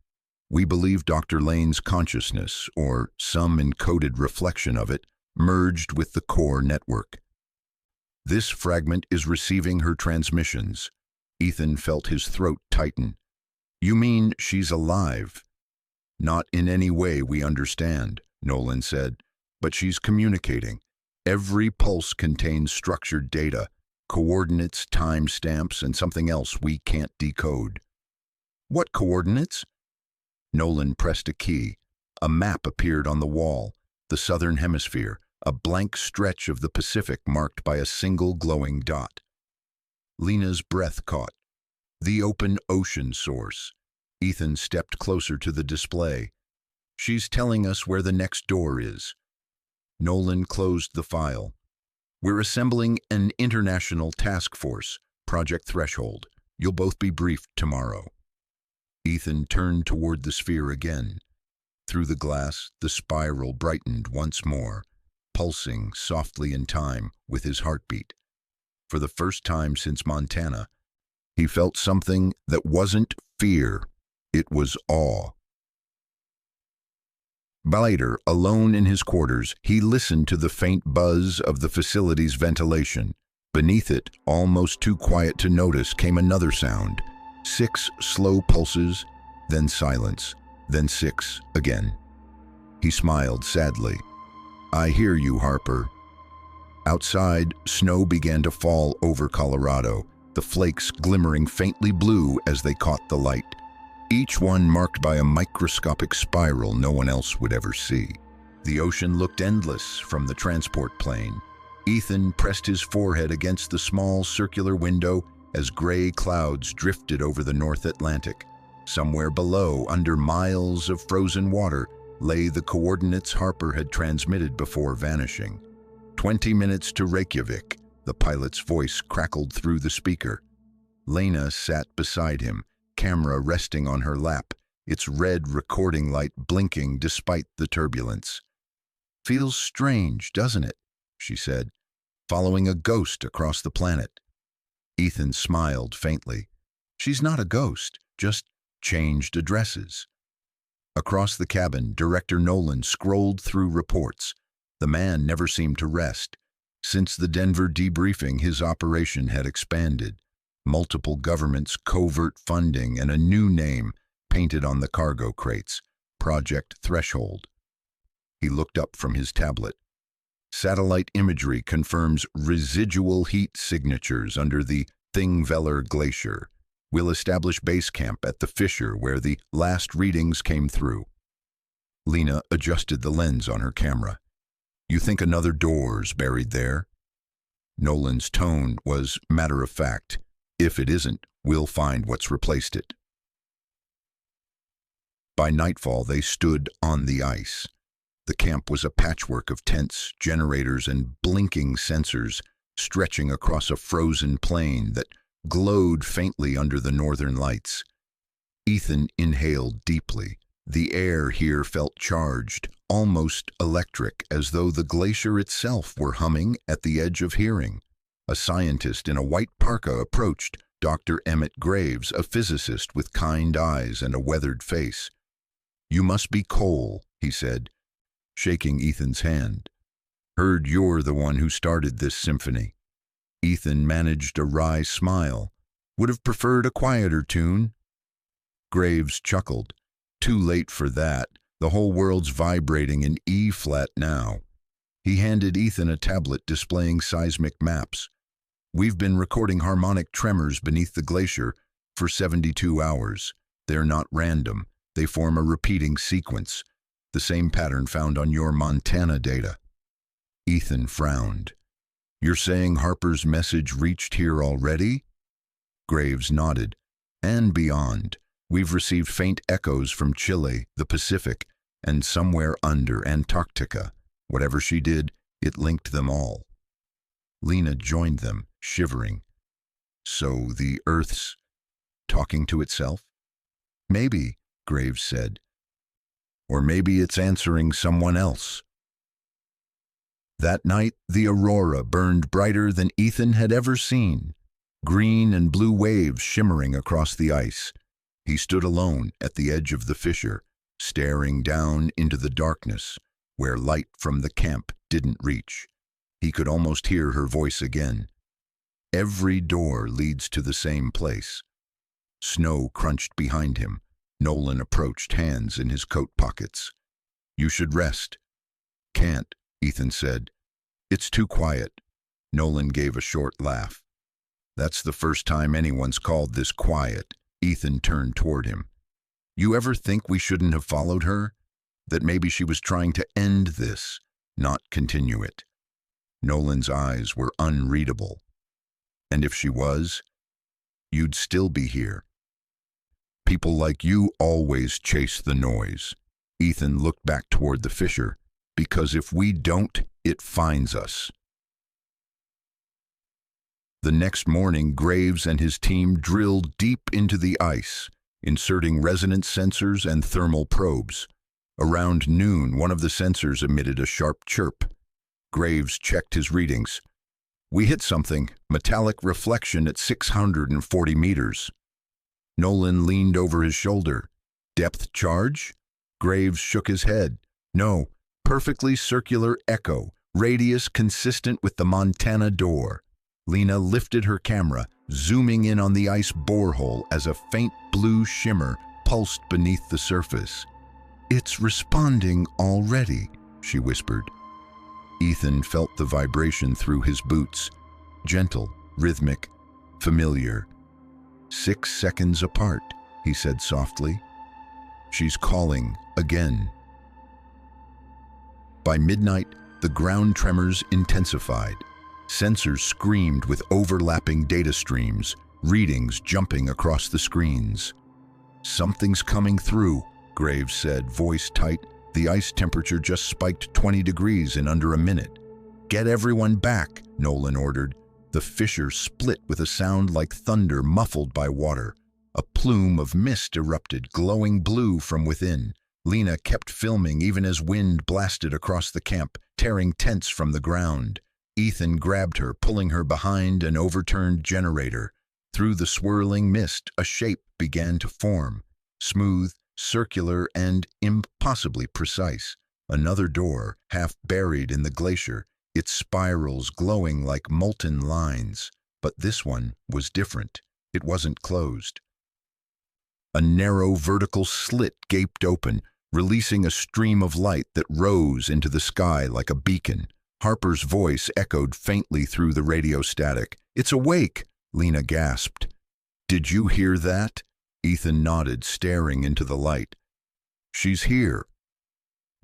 "We believe Dr. Lane's consciousness, or some encoded reflection of it, merged with the core network. This fragment is receiving her transmissions." Ethan felt his throat tighten. "You mean she's alive?" "Not in any way we understand," Nolan said, "but she's communicating. Every pulse contains structured data, coordinates, timestamps, and something else we can't decode. What coordinates? Nolan pressed a key. A map appeared on the wall, the southern hemisphere, a blank stretch of the Pacific marked by a single glowing dot. Lena's breath caught. The open ocean source. Ethan stepped closer to the display. She's telling us where the next door is. Nolan closed the file. We're assembling an international task force, Project Threshold. You'll both be briefed tomorrow. Ethan turned toward the sphere again. Through the glass, the spiral brightened once more, pulsing softly in time with his heartbeat. For the first time since Montana, he felt something that wasn't fear, it was awe. Later, alone in his quarters, he listened to the faint buzz of the facility's ventilation. Beneath it, almost too quiet to notice, came another sound. 6 slow pulses, then silence, then 6 again. He smiled sadly. I hear you, Harper. Outside, snow began to fall over Colorado, the flakes glimmering faintly blue as they caught the light, each one marked by a microscopic spiral no one else would ever see. The ocean looked endless from the transport plane. Ethan pressed his forehead against the small circular window as gray clouds drifted over the North Atlantic. Somewhere below, under miles of frozen water, lay the coordinates Harper had transmitted before vanishing. 20 minutes to Reykjavik, the pilot's voice crackled through the speaker. Lena sat beside him, camera resting on her lap, its red recording light blinking despite the turbulence. Feels strange, doesn't it? She said, following a ghost across the planet. Ethan smiled faintly. She's not a ghost, just changed addresses. Across the cabin, Director Nolan scrolled through reports. The man never seemed to rest. Since the Denver debriefing, his operation had expanded. Multiple governments, covert funding, and a new name painted on the cargo crates, Project Threshold. He looked up from his tablet. Satellite imagery confirms residual heat signatures under the Thingvellir Glacier. We'll establish base camp at the fissure where the last readings came through. Lena adjusted the lens on her camera. You think another door's buried there? Nolan's tone was matter-of-fact. If it isn't, we'll find what's replaced it. By nightfall, they stood on the ice. The camp was a patchwork of tents, generators, and blinking sensors stretching across a frozen plain that glowed faintly under the northern lights. Ethan inhaled deeply. The air here felt charged, almost electric, as though the glacier itself were humming at the edge of hearing. A scientist in a white parka approached, Dr. Emmett Graves, a physicist with kind eyes and a weathered face. You must be Cole, he said, shaking Ethan's hand. Heard you're the one who started this symphony. Ethan managed a wry smile. Would have preferred a quieter tune. Graves chuckled. Too late for that. The whole world's vibrating in E-flat now. He handed Ethan a tablet displaying seismic maps. We've been recording harmonic tremors beneath the glacier for 72 hours. They're not random. They form a repeating sequence, the same pattern found on your Montana data. Ethan frowned. You're saying Harper's message reached here already? Graves nodded. And beyond. We've received faint echoes from Chile, the Pacific, and somewhere under Antarctica. Whatever she did, it linked them all. Lena joined them, shivering. So the Earth's talking to itself? Maybe, Graves said. Or maybe it's answering someone else. That night, the aurora burned brighter than Ethan had ever seen, green and blue waves shimmering across the ice. He stood alone at the edge of the fissure, staring down into the darkness, where light from the camp didn't reach. He could almost hear her voice again. Every door leads to the same place. Snow crunched behind him. Nolan approached, hands in his coat pockets. You should rest. Can't, Ethan said. It's too quiet. Nolan gave a short laugh. That's the first time anyone's called this quiet. Ethan turned toward him. You ever think we shouldn't have followed her? That maybe she was trying to end this, not continue it? Nolan's eyes were unreadable. And if she was, you'd still be here. People like you always chase the noise. Ethan looked back toward the fissure, because if we don't, it finds us. The next morning, Graves and his team drilled deep into the ice, inserting resonance sensors and thermal probes. Around noon, one of the sensors emitted a sharp chirp. Graves checked his readings. We hit something, metallic reflection at 640 meters. Nolan leaned over his shoulder. Depth charge? Graves shook his head. No, perfectly circular echo, radius consistent with the Montana door. Lena lifted her camera, zooming in on the ice borehole as a faint blue shimmer pulsed beneath the surface. It's responding already, she whispered. Ethan felt the vibration through his boots. Gentle, rhythmic, familiar. 6 seconds apart, he said softly. She's calling again. By midnight, the ground tremors intensified. Sensors screamed with overlapping data streams, readings jumping across the screens. Something's coming through, Graves said, voice tight. The ice temperature just spiked 20 degrees in under a minute. Get everyone back, Nolan ordered. The fissure split with a sound like thunder muffled by water. A plume of mist erupted, glowing blue from within. Lena kept filming even as wind blasted across the camp, tearing tents from the ground. Ethan grabbed her, pulling her behind an overturned generator. Through the swirling mist, a shape began to form. Smooth, circular, and impossibly precise. Another door, half buried in the glacier, its spirals glowing like molten lines. But this one was different. It wasn't closed. A narrow vertical slit gaped open, releasing a stream of light that rose into the sky like a beacon. Harper's voice echoed faintly through the radio static. It's awake, Lena gasped. Did you hear that? Ethan nodded, staring into the light. She's here.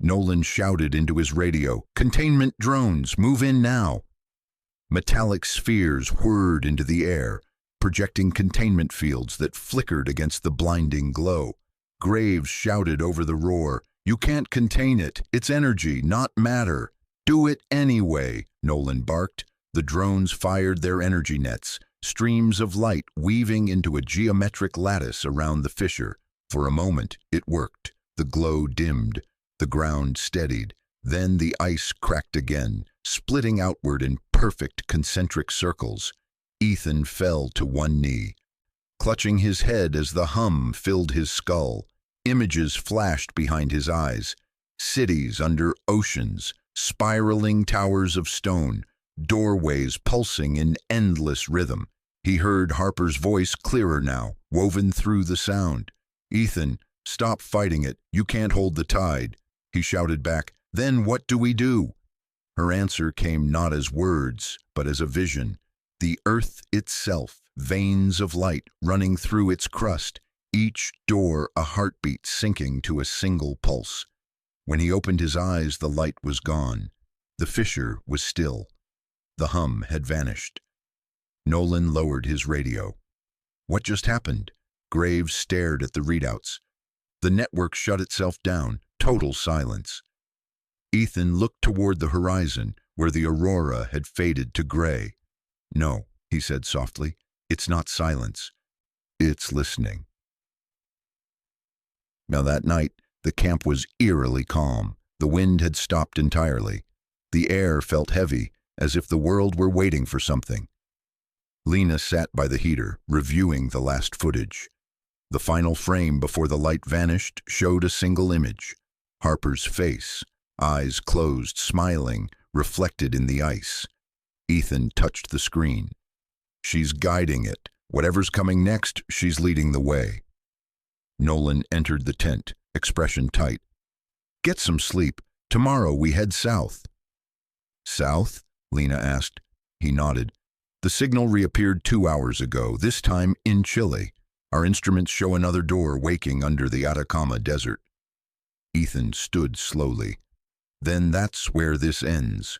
Nolan shouted into his radio. Containment drones, move in now. Metallic spheres whirred into the air, projecting containment fields that flickered against the blinding glow. Graves shouted over the roar. You can't contain it. It's energy, not matter. Do it anyway, Nolan barked. The drones fired their energy nets, streams of light weaving into a geometric lattice around the fissure. For a moment, it worked. The glow dimmed. The ground steadied. Then the ice cracked again, splitting outward in perfect concentric circles. Ethan fell to one knee, clutching his head as the hum filled his skull. Images flashed behind his eyes. Cities under oceans, spiraling towers of stone, doorways pulsing in endless rhythm. He heard Harper's voice clearer now, woven through the sound. Ethan, stop fighting it. You can't hold the tide. He shouted back, then what do we do? Her answer came not as words, but as a vision. The earth itself, veins of light running through its crust, each door a heartbeat sinking to a single pulse. When he opened his eyes, the light was gone. The fissure was still. The hum had vanished. Nolan lowered his radio. What just happened? Graves stared at the readouts. The network shut itself down, total silence. Ethan looked toward the horizon, where the aurora had faded to gray. No, he said softly, it's not silence. It's listening. Now that night, the camp was eerily calm. The wind had stopped entirely. The air felt heavy, as if the world were waiting for something. Lena sat by the heater, reviewing the last footage. The final frame before the light vanished showed a single image. Harper's face, eyes closed, smiling, reflected in the ice. Ethan touched the screen. She's guiding it. Whatever's coming next, she's leading the way. Nolan entered the tent, expression tight. Get some sleep. Tomorrow we head south. South? Lena asked. He nodded. The signal reappeared 2 hours ago, this time in Chile. Our instruments show another door waking under the Atacama Desert. Ethan stood slowly. Then that's where this ends.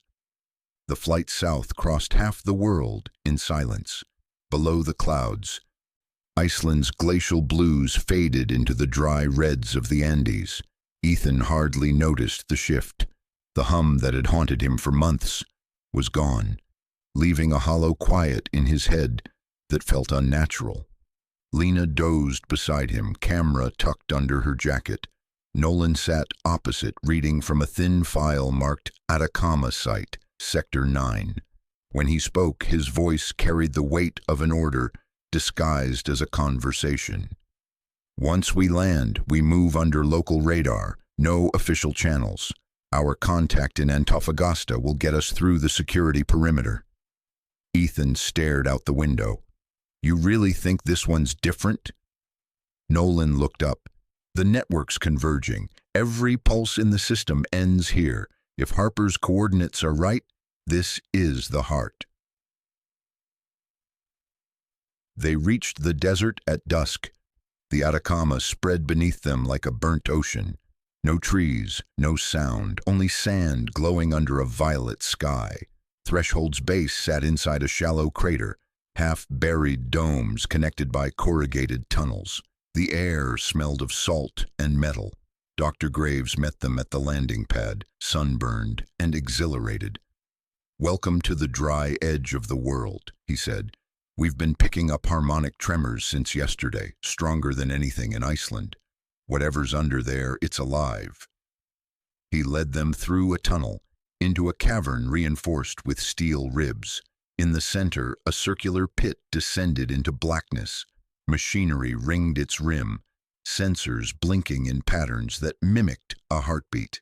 The flight south crossed half the world in silence. Below the clouds, Iceland's glacial blues faded into the dry reds of the Andes. Ethan hardly noticed the shift. The hum that had haunted him for months was gone, leaving a hollow quiet in his head that felt unnatural. Lena dozed beside him, camera tucked under her jacket. Nolan sat opposite, reading from a thin file marked Atacama Site, Sector 9. When he spoke, his voice carried the weight of an order, disguised as a conversation. Once we land, we move under local radar, no official channels. Our contact in Antofagasta will get us through the security perimeter. Ethan stared out the window. You really think this one's different? Nolan looked up. The network's converging. Every pulse in the system ends here. If Harper's coordinates are right, this is the heart. They reached the desert at dusk. The Atacama spread beneath them like a burnt ocean. No trees, no sound, only sand glowing under a violet sky. Threshold's base sat inside a shallow crater, half-buried domes connected by corrugated tunnels. The air smelled of salt and metal. Dr. Graves met them at the landing pad, sunburned and exhilarated. "Welcome to the dry edge of the world," he said. "We've been picking up harmonic tremors since yesterday, stronger than anything in Iceland. Whatever's under there, it's alive." He led them through a tunnel, into a cavern reinforced with steel ribs. In the center, a circular pit descended into blackness. Machinery ringed its rim, sensors blinking in patterns that mimicked a heartbeat.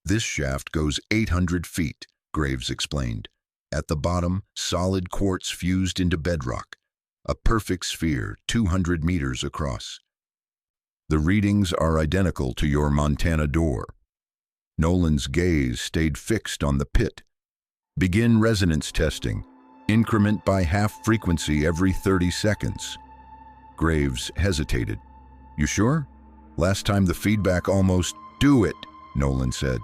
"This shaft goes 800 feet, Graves explained. At the bottom, solid quartz fused into bedrock, a perfect sphere 200 meters across. The readings are identical to your Montana door." Nolan's gaze stayed fixed on the pit. "Begin resonance testing. Increment by half frequency every 30 seconds. Graves hesitated. "You sure? Last time the feedback almost—" "Do it," Nolan said.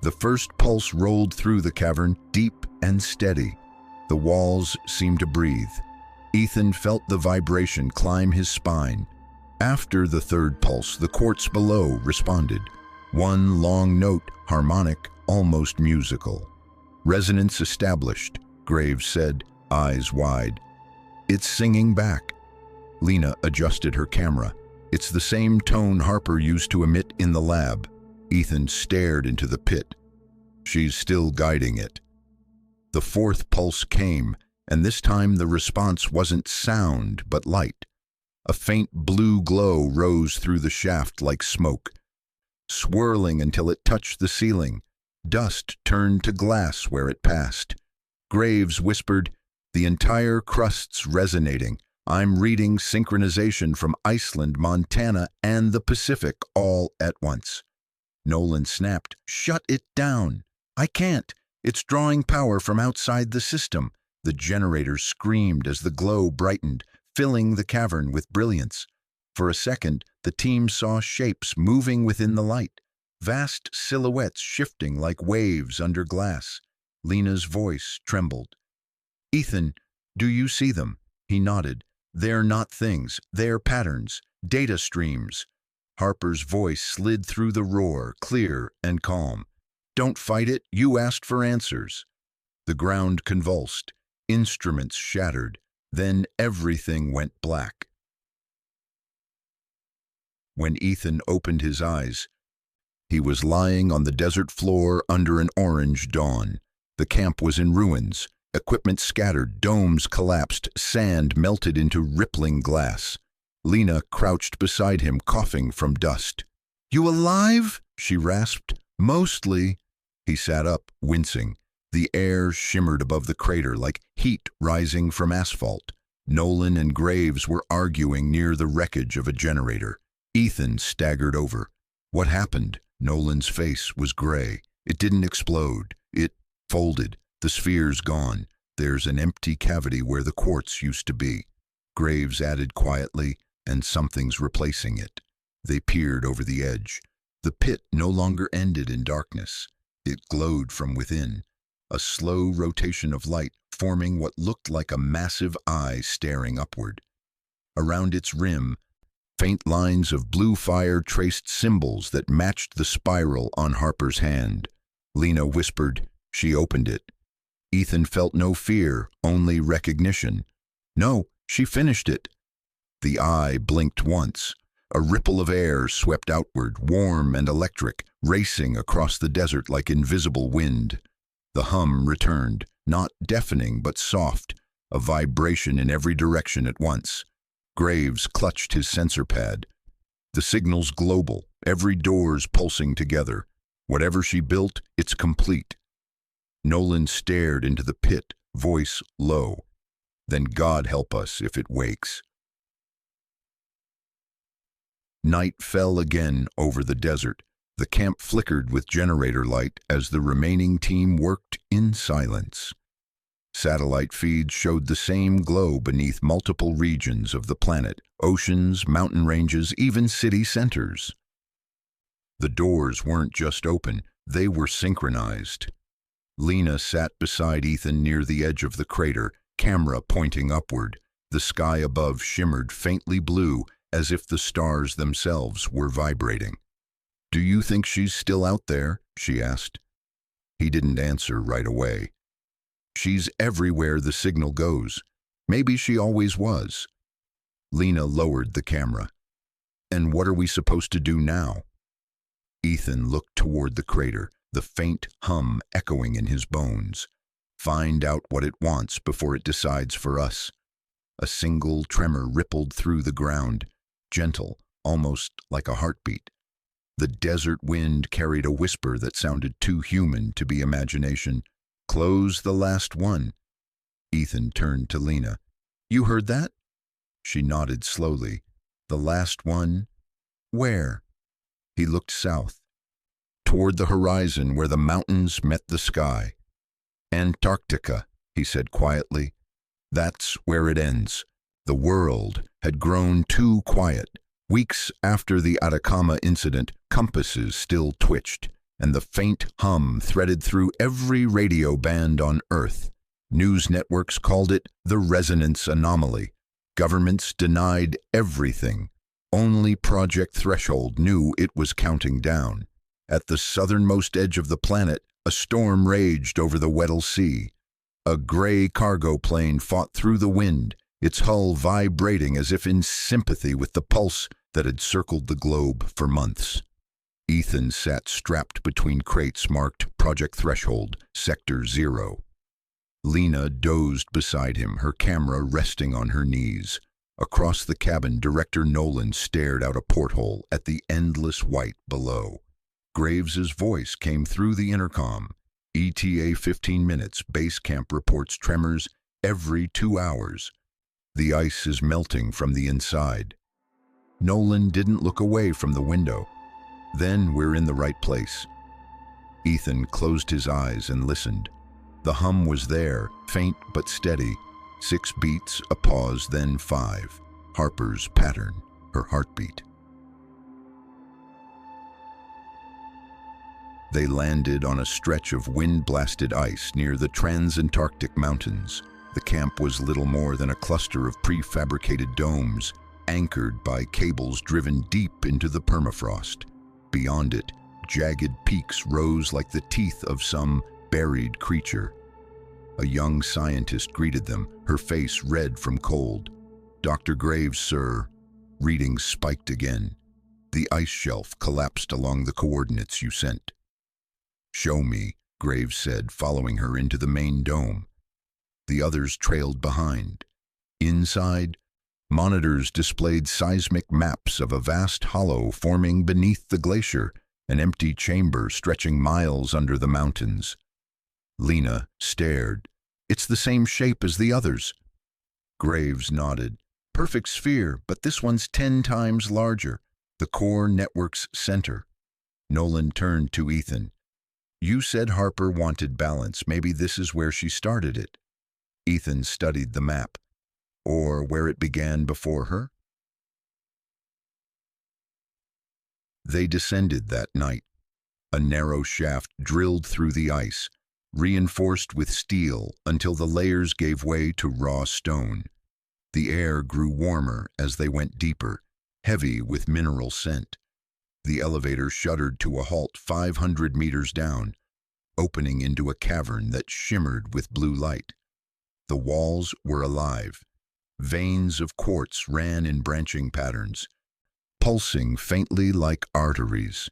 The first pulse rolled through the cavern, deep and steady. The walls seemed to breathe. Ethan felt the vibration climb his spine. After the third pulse, the quartz below responded. One long note, harmonic, almost musical. "Resonance established," Graves said, eyes wide. "It's singing back." Lena adjusted her camera. "It's the same tone Harper used to emit in the lab." Ethan stared into the pit. "She's still guiding it." The fourth pulse came, and this time the response wasn't sound but light. A faint blue glow rose through the shaft like smoke, swirling until it touched the ceiling. Dust turned to glass where it passed. Graves whispered, "The entire crust's resonating. I'm reading synchronization from Iceland, Montana, and the Pacific all at once." Nolan snapped, "Shut it down." "I can't. It's drawing power from outside the system." The generator screamed as the glow brightened, filling the cavern with brilliance. For a second, the team saw shapes moving within the light, vast silhouettes shifting like waves under glass. Lena's voice trembled. "Ethan, do you see them?" He nodded. "They're not things, they're patterns, data streams." Harper's voice slid through the roar, clear and calm. "Don't fight it, you asked for answers." The ground convulsed, instruments shattered, then everything went black. When Ethan opened his eyes, he was lying on the desert floor under an orange dawn. The camp was in ruins, equipment scattered, domes collapsed, sand melted into rippling glass. Lena crouched beside him, coughing from dust. "You alive?" she rasped. "Mostly." He sat up, wincing. The air shimmered above the crater like heat rising from asphalt. Nolan and Graves were arguing near the wreckage of a generator. Ethan staggered over. "What happened?" Nolan's face was gray. It didn't explode. It folded. The sphere's gone. There's an empty cavity where the quartz used to be. Graves added quietly, and something's replacing it. They peered over the edge. The pit no longer ended in darkness. It glowed from within, a slow rotation of light forming what looked like a massive eye staring upward. Around its rim, faint lines of blue fire traced symbols that matched the spiral on Harper's hand. Lena whispered. She opened it. Ethan felt no fear, only recognition. No, she finished it. The eye blinked once. A ripple of air swept outward, warm and electric, racing across the desert like invisible wind. The hum returned, not deafening but soft, a vibration in every direction at once. Graves clutched his sensor pad. The signal's global, every door's pulsing together. Whatever she built, it's complete. Nolan stared into the pit, voice low. Then God help us if it wakes. Night fell again over the desert. The camp flickered with generator light as the remaining team worked in silence. Satellite feeds showed the same glow beneath multiple regions of the planet, oceans, mountain ranges, even city centers. The doors weren't just open, they were synchronized. Lena sat beside Ethan near the edge of the crater, camera pointing upward. The sky above shimmered faintly blue, as if the stars themselves were vibrating. "Do you think she's still out there?" she asked. He didn't answer right away. "She's everywhere the signal goes. Maybe she always was." Lena lowered the camera. "And what are we supposed to do now?" Ethan looked toward the crater, the faint hum echoing in his bones. "Find out what it wants before it decides for us." A single tremor rippled through the ground, gentle, almost like a heartbeat. The desert wind carried a whisper that sounded too human to be imagination. "Close the last one." Ethan turned to Lena. "You heard that?" She nodded slowly. "The last one? Where?" He looked south, toward the horizon where the mountains met the sky. "Antarctica," he said quietly. "That's where it ends." The world had grown too quiet. Weeks after the Atacama incident, compasses still twitched, and the faint hum threaded through every radio band on Earth. News networks called it the resonance anomaly. Governments denied everything. Only Project Threshold knew it was counting down. At the southernmost edge of the planet, a storm raged over the Weddell Sea. A gray cargo plane fought through the wind, its hull vibrating as if in sympathy with the pulse that had circled the globe for months. Ethan sat strapped between crates marked Project Threshold, Sector 0. Lena dozed beside him, her camera resting on her knees. Across the cabin, Director Nolan stared out a porthole at the endless white below. Graves's voice came through the intercom. "ETA 15 minutes, base camp reports tremors every 2 hours. The ice is melting from the inside." Nolan didn't look away from the window. "Then we're in the right place." Ethan closed his eyes and listened. The hum was there, faint but steady. 6 beats, a pause, then 5. Harper's pattern, her heartbeat. They landed on a stretch of wind-blasted ice near the Transantarctic Mountains. The camp was little more than a cluster of prefabricated domes, anchored by cables driven deep into the permafrost. Beyond it, jagged peaks rose like the teeth of some buried creature. A young scientist greeted them, her face red from cold. "Dr. Graves, sir." Readings spiked again. "The ice shelf collapsed along the coordinates you sent." "Show me," Graves said, following her into the main dome. The others trailed behind. Inside, monitors displayed seismic maps of a vast hollow forming beneath the glacier, an empty chamber stretching miles under the mountains. Lena stared. "It's the same shape as the others." Graves nodded. "Perfect sphere, but this one's 10 times larger. The core network's center." Nolan turned to Ethan. You said Harper wanted balance. Maybe this is where she started it. Ethan studied the map. Or where it began before her? They descended that night. A narrow shaft drilled through the ice, reinforced with steel until the layers gave way to raw stone. The air grew warmer as they went deeper, heavy with mineral scent. The elevator shuddered to a halt 500 meters down, opening into a cavern that shimmered with blue light. The walls were alive. Veins of quartz ran in branching patterns, pulsing faintly like arteries.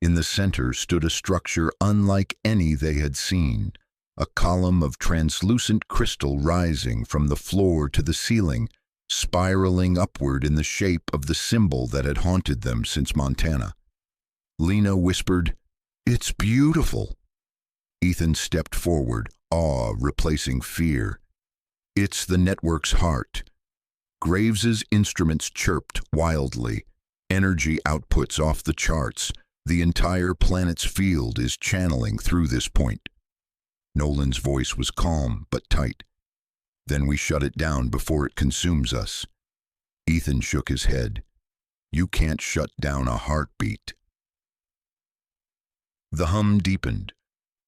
In the center stood a structure unlike any they had seen, a column of translucent crystal rising from the floor to the ceiling, spiraling upward in the shape of the symbol that had haunted them since Montana. Lena whispered, "It's beautiful." Ethan stepped forward, awe replacing fear. "It's the network's heart." Graves's instruments chirped wildly, energy outputs off the charts. The entire planet's field is channeling through this point. Nolan's voice was calm but tight. "Then we shut it down before it consumes us." Ethan shook his head. "You can't shut down a heartbeat." The hum deepened.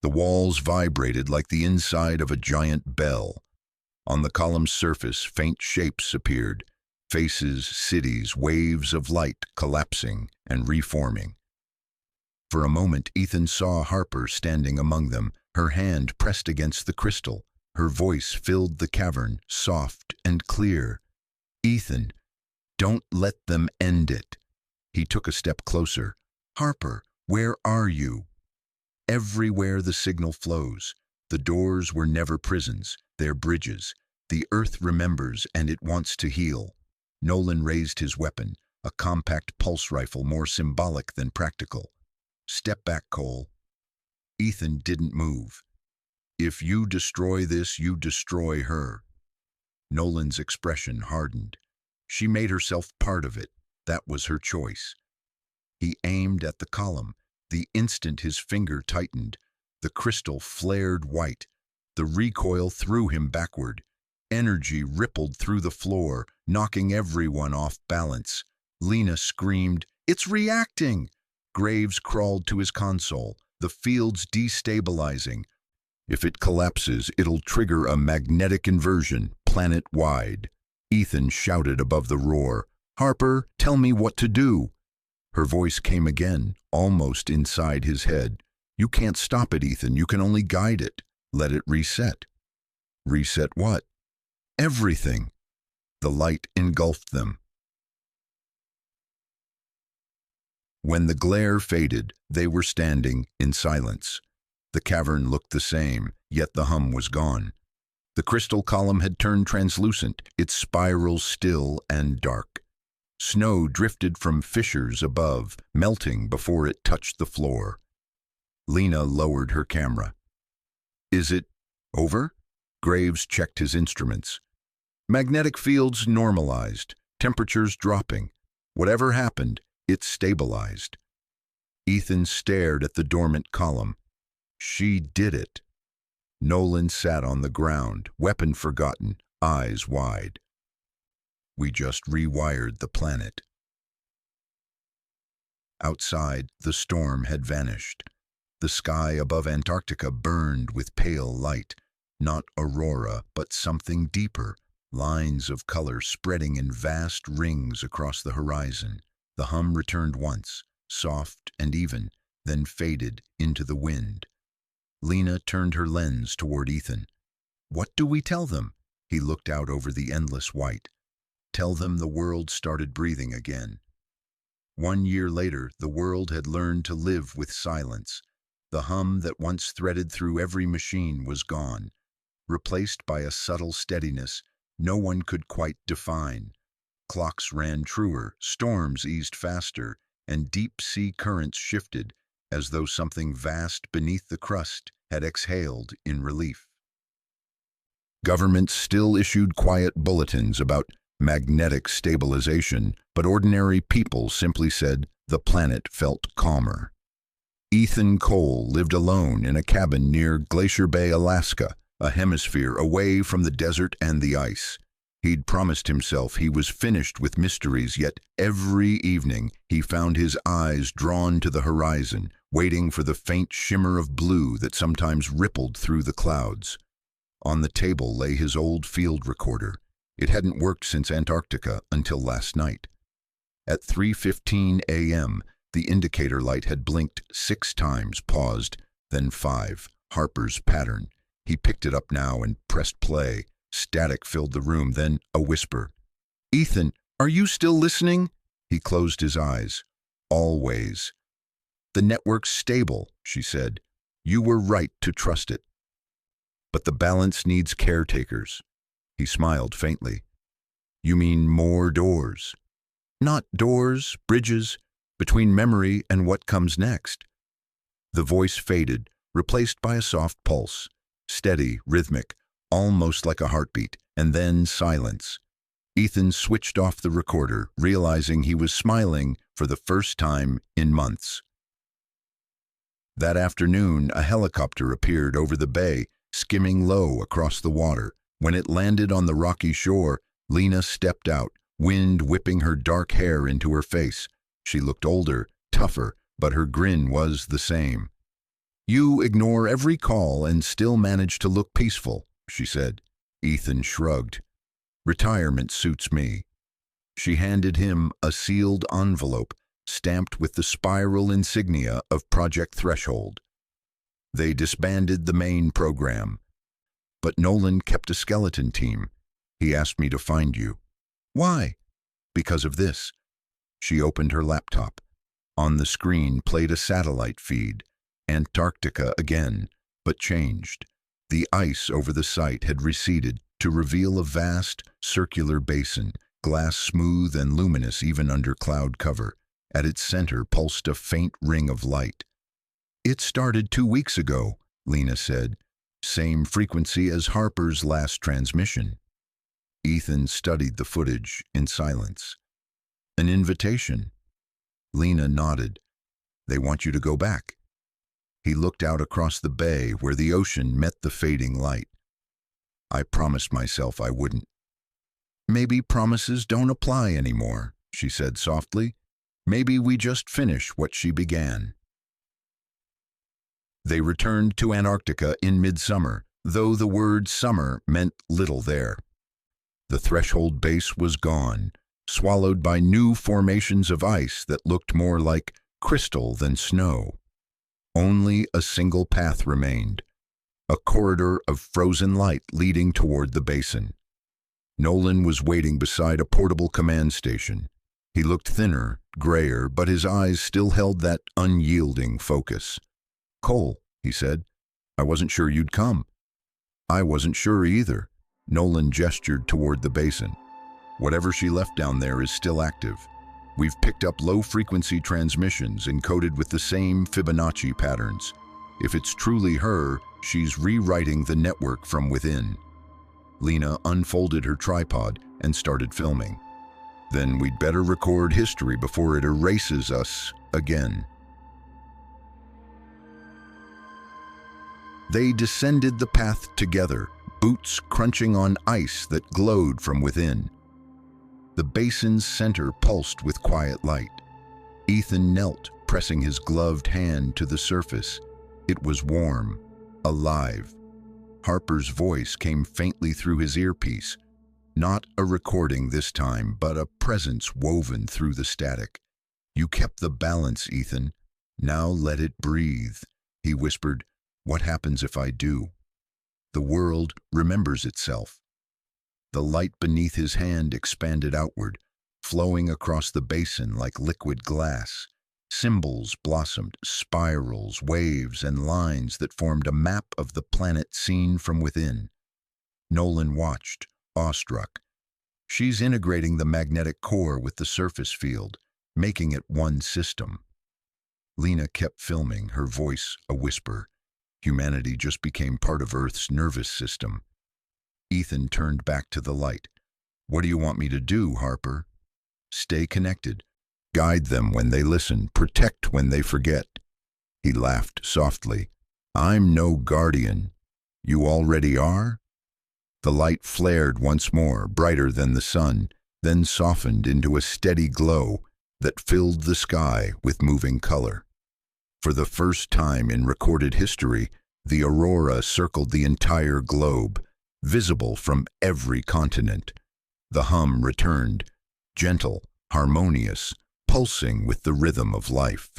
The walls vibrated like the inside of a giant bell. On the column's surface, faint shapes appeared. Faces, cities, waves of light collapsing and reforming. For a moment, Ethan saw Harper standing among them, her hand pressed against the crystal. Her voice filled the cavern, soft and clear. "Ethan, don't let them end it." He took a step closer. "Harper, where are you?" Everywhere the signal flows. The doors were never prisons, they're bridges. The earth remembers and it wants to heal. Nolan raised his weapon, a compact pulse rifle more symbolic than practical. "Step back, Cole." Ethan didn't move. "If you destroy this, you destroy her." Nolan's expression hardened. She made herself part of it. That was her choice. He aimed at the column. The instant his finger tightened, the crystal flared white. The recoil threw him backward. Energy rippled through the floor, knocking everyone off balance. Lena screamed, "It's reacting!" Graves crawled to his console. "The field's destabilizing. If it collapses, it'll trigger a magnetic inversion, planet-wide." Ethan shouted above the roar, "Harper, tell me what to do." Her voice came again, almost inside his head. "You can't stop it, Ethan. You can only guide it. Let it reset." "Reset what?" "Everything." The light engulfed them. When the glare faded, they were standing in silence. The cavern looked the same, yet the hum was gone. The crystal column had turned translucent, its spiral still and dark. Snow drifted from fissures above, melting before it touched the floor. Lena lowered her camera. "Is it over?" Graves checked his instruments. "Magnetic fields normalized, temperatures dropping. Whatever happened, it stabilized." Ethan stared at the dormant column. "She did it." Nolan sat on the ground, weapon forgotten, eyes wide. "We just rewired the planet." Outside, the storm had vanished. The sky above Antarctica burned with pale light, not aurora, but something deeper, lines of color spreading in vast rings across the horizon. The hum returned once, soft and even, then faded into the wind. Lena turned her lens toward Ethan. "What do we tell them?" He looked out over the endless white. "Tell them the world started breathing again." 1 year later, the world had learned to live with silence. The hum that once threaded through every machine was gone, replaced by a subtle steadiness no one could quite define. Clocks ran truer, storms eased faster, and deep-sea currents shifted as though something vast beneath the crust had exhaled in relief. Governments still issued quiet bulletins about magnetic stabilization, but ordinary people simply said the planet felt calmer. Ethan Cole lived alone in a cabin near Glacier Bay, Alaska, a hemisphere away from the desert and the ice. He'd promised himself he was finished with mysteries, yet every evening he found his eyes drawn to the horizon, waiting for the faint shimmer of blue that sometimes rippled through the clouds. On the table lay his old field recorder. It hadn't worked since Antarctica until last night. At 3:15 a.m., the indicator light had blinked 6 times, paused, then 5. Harper's pattern. He picked it up now and pressed play. Static filled the room, then a whisper. "Ethan, are you still listening?" He closed his eyes. "Always." "The network's stable," she said. "You were right to trust it. But the balance needs caretakers." He smiled faintly. "You mean more doors?" "Not doors, bridges, between memory and what comes next." The voice faded, replaced by a soft pulse, steady, rhythmic, almost like a heartbeat, and then silence. Ethan switched off the recorder, realizing he was smiling for the first time in months. That afternoon, a helicopter appeared over the bay, skimming low across the water. When it landed on the rocky shore, Lena stepped out, wind whipping her dark hair into her face. She looked older, tougher, but her grin was the same. "You ignore every call and still manage to look peaceful," she said. Ethan shrugged. "Retirement suits me." She handed him a sealed envelope, stamped with the spiral insignia of Project Threshold. They disbanded the main program. But Nolan kept a skeleton team. "He asked me to find you." "Why?" "Because of this." She opened her laptop. On the screen played a satellite feed. Antarctica again, but changed. The ice over the site had receded to reveal a vast, circular basin, glass smooth and luminous even under cloud cover. At its center pulsed a faint ring of light. "It started 2 weeks ago," Lena said. "Same frequency as Harper's last transmission." Ethan studied the footage in silence. "An invitation?" Lena nodded. "They want you to go back." He looked out across the bay where the ocean met the fading light. "I promised myself I wouldn't." "Maybe promises don't apply anymore," she said softly. "Maybe we just finish what she began." They returned to Antarctica in midsummer, though the word summer meant little there. The threshold base was gone, swallowed by new formations of ice that looked more like crystal than snow. Only a single path remained, a corridor of frozen light leading toward the basin. Nolan was waiting beside a portable command station. He looked thinner, grayer, but his eyes still held that unyielding focus. "Cole," he said, "I wasn't sure you'd come." "I wasn't sure either." Nolan gestured toward the basin. "Whatever she left down there is still active. We've picked up low-frequency transmissions encoded with the same Fibonacci patterns. If it's truly her, she's rewriting the network from within." Lena unfolded her tripod and started filming. "Then we'd better record history before it erases us again." They descended the path together, boots crunching on ice that glowed from within. The basin's center pulsed with quiet light. Ethan knelt, pressing his gloved hand to the surface. It was warm, alive. Harper's voice came faintly through his earpiece. Not a recording this time, but a presence woven through the static. "You kept the balance, Ethan. Now let it breathe," he whispered. "What happens if I do?" "The world remembers itself." The light beneath his hand expanded outward, flowing across the basin like liquid glass. Symbols blossomed, spirals, waves, and lines that formed a map of the planet seen from within. Nolan watched, awestruck. "She's integrating the magnetic core with the surface field, making it one system." Lena kept filming, her voice a whisper. Humanity just became part of Earth's nervous system. Ethan turned back to the light. "What do you want me to do, Harper?" "Stay connected. Guide them when they listen. Protect when they forget." He laughed softly. I'm no guardian. You already are? The light flared once more, brighter than the sun, then softened into a steady glow that filled the sky with moving color. For the first time in recorded history, the aurora circled the entire globe, visible from every continent. The hum returned, gentle, harmonious, pulsing with the rhythm of life.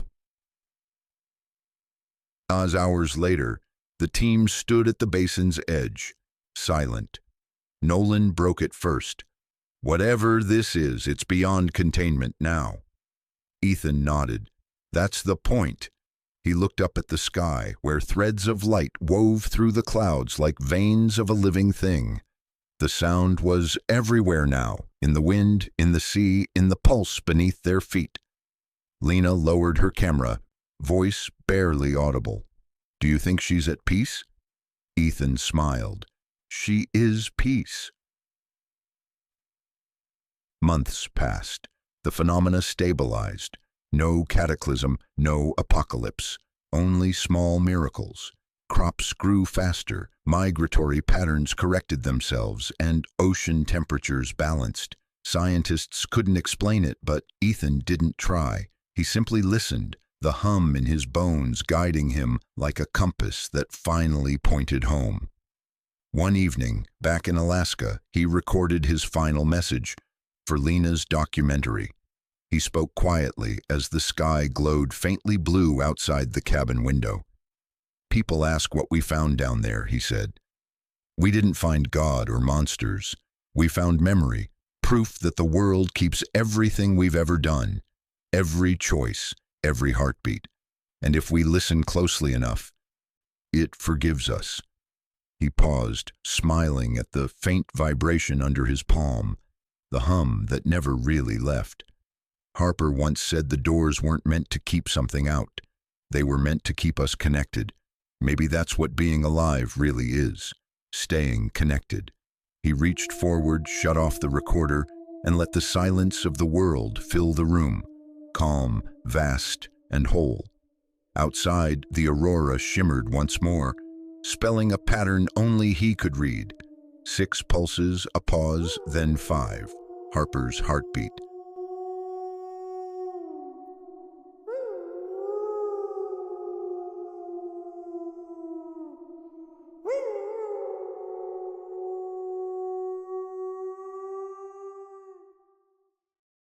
As hours later, the team stood at the basin's edge, silent. Nolan broke it first. Whatever this is, it's beyond containment now. Ethan nodded. That's the point. He looked up at the sky, where threads of light wove through the clouds like veins of a living thing. The sound was everywhere now, in the wind, in the sea, in the pulse beneath their feet. Lena lowered her camera, voice barely audible. Do you think she's at peace? Ethan smiled. She is peace. Months passed. The phenomena stabilized. No cataclysm, no apocalypse, only small miracles. Crops grew faster, migratory patterns corrected themselves, and ocean temperatures balanced. Scientists couldn't explain it, but Ethan didn't try. He simply listened, the hum in his bones guiding him like a compass that finally pointed home. One evening, back in Alaska, he recorded his final message for Lena's documentary. He spoke quietly as the sky glowed faintly blue outside the cabin window. People ask what we found down there, he said. We didn't find God or monsters. We found memory, proof that the world keeps everything we've ever done, every choice, every heartbeat. And if we listen closely enough, it forgives us. He paused, smiling at the faint vibration under his palm, the hum that never really left. Harper once said the doors weren't meant to keep something out. They were meant to keep us connected. Maybe that's what being alive really is, staying connected. He reached forward, shut off the recorder, and let the silence of the world fill the room, calm, vast, and whole. Outside, the aurora shimmered once more, spelling a pattern only he could read. 6 pulses, a pause, then 5. Harper's heartbeat.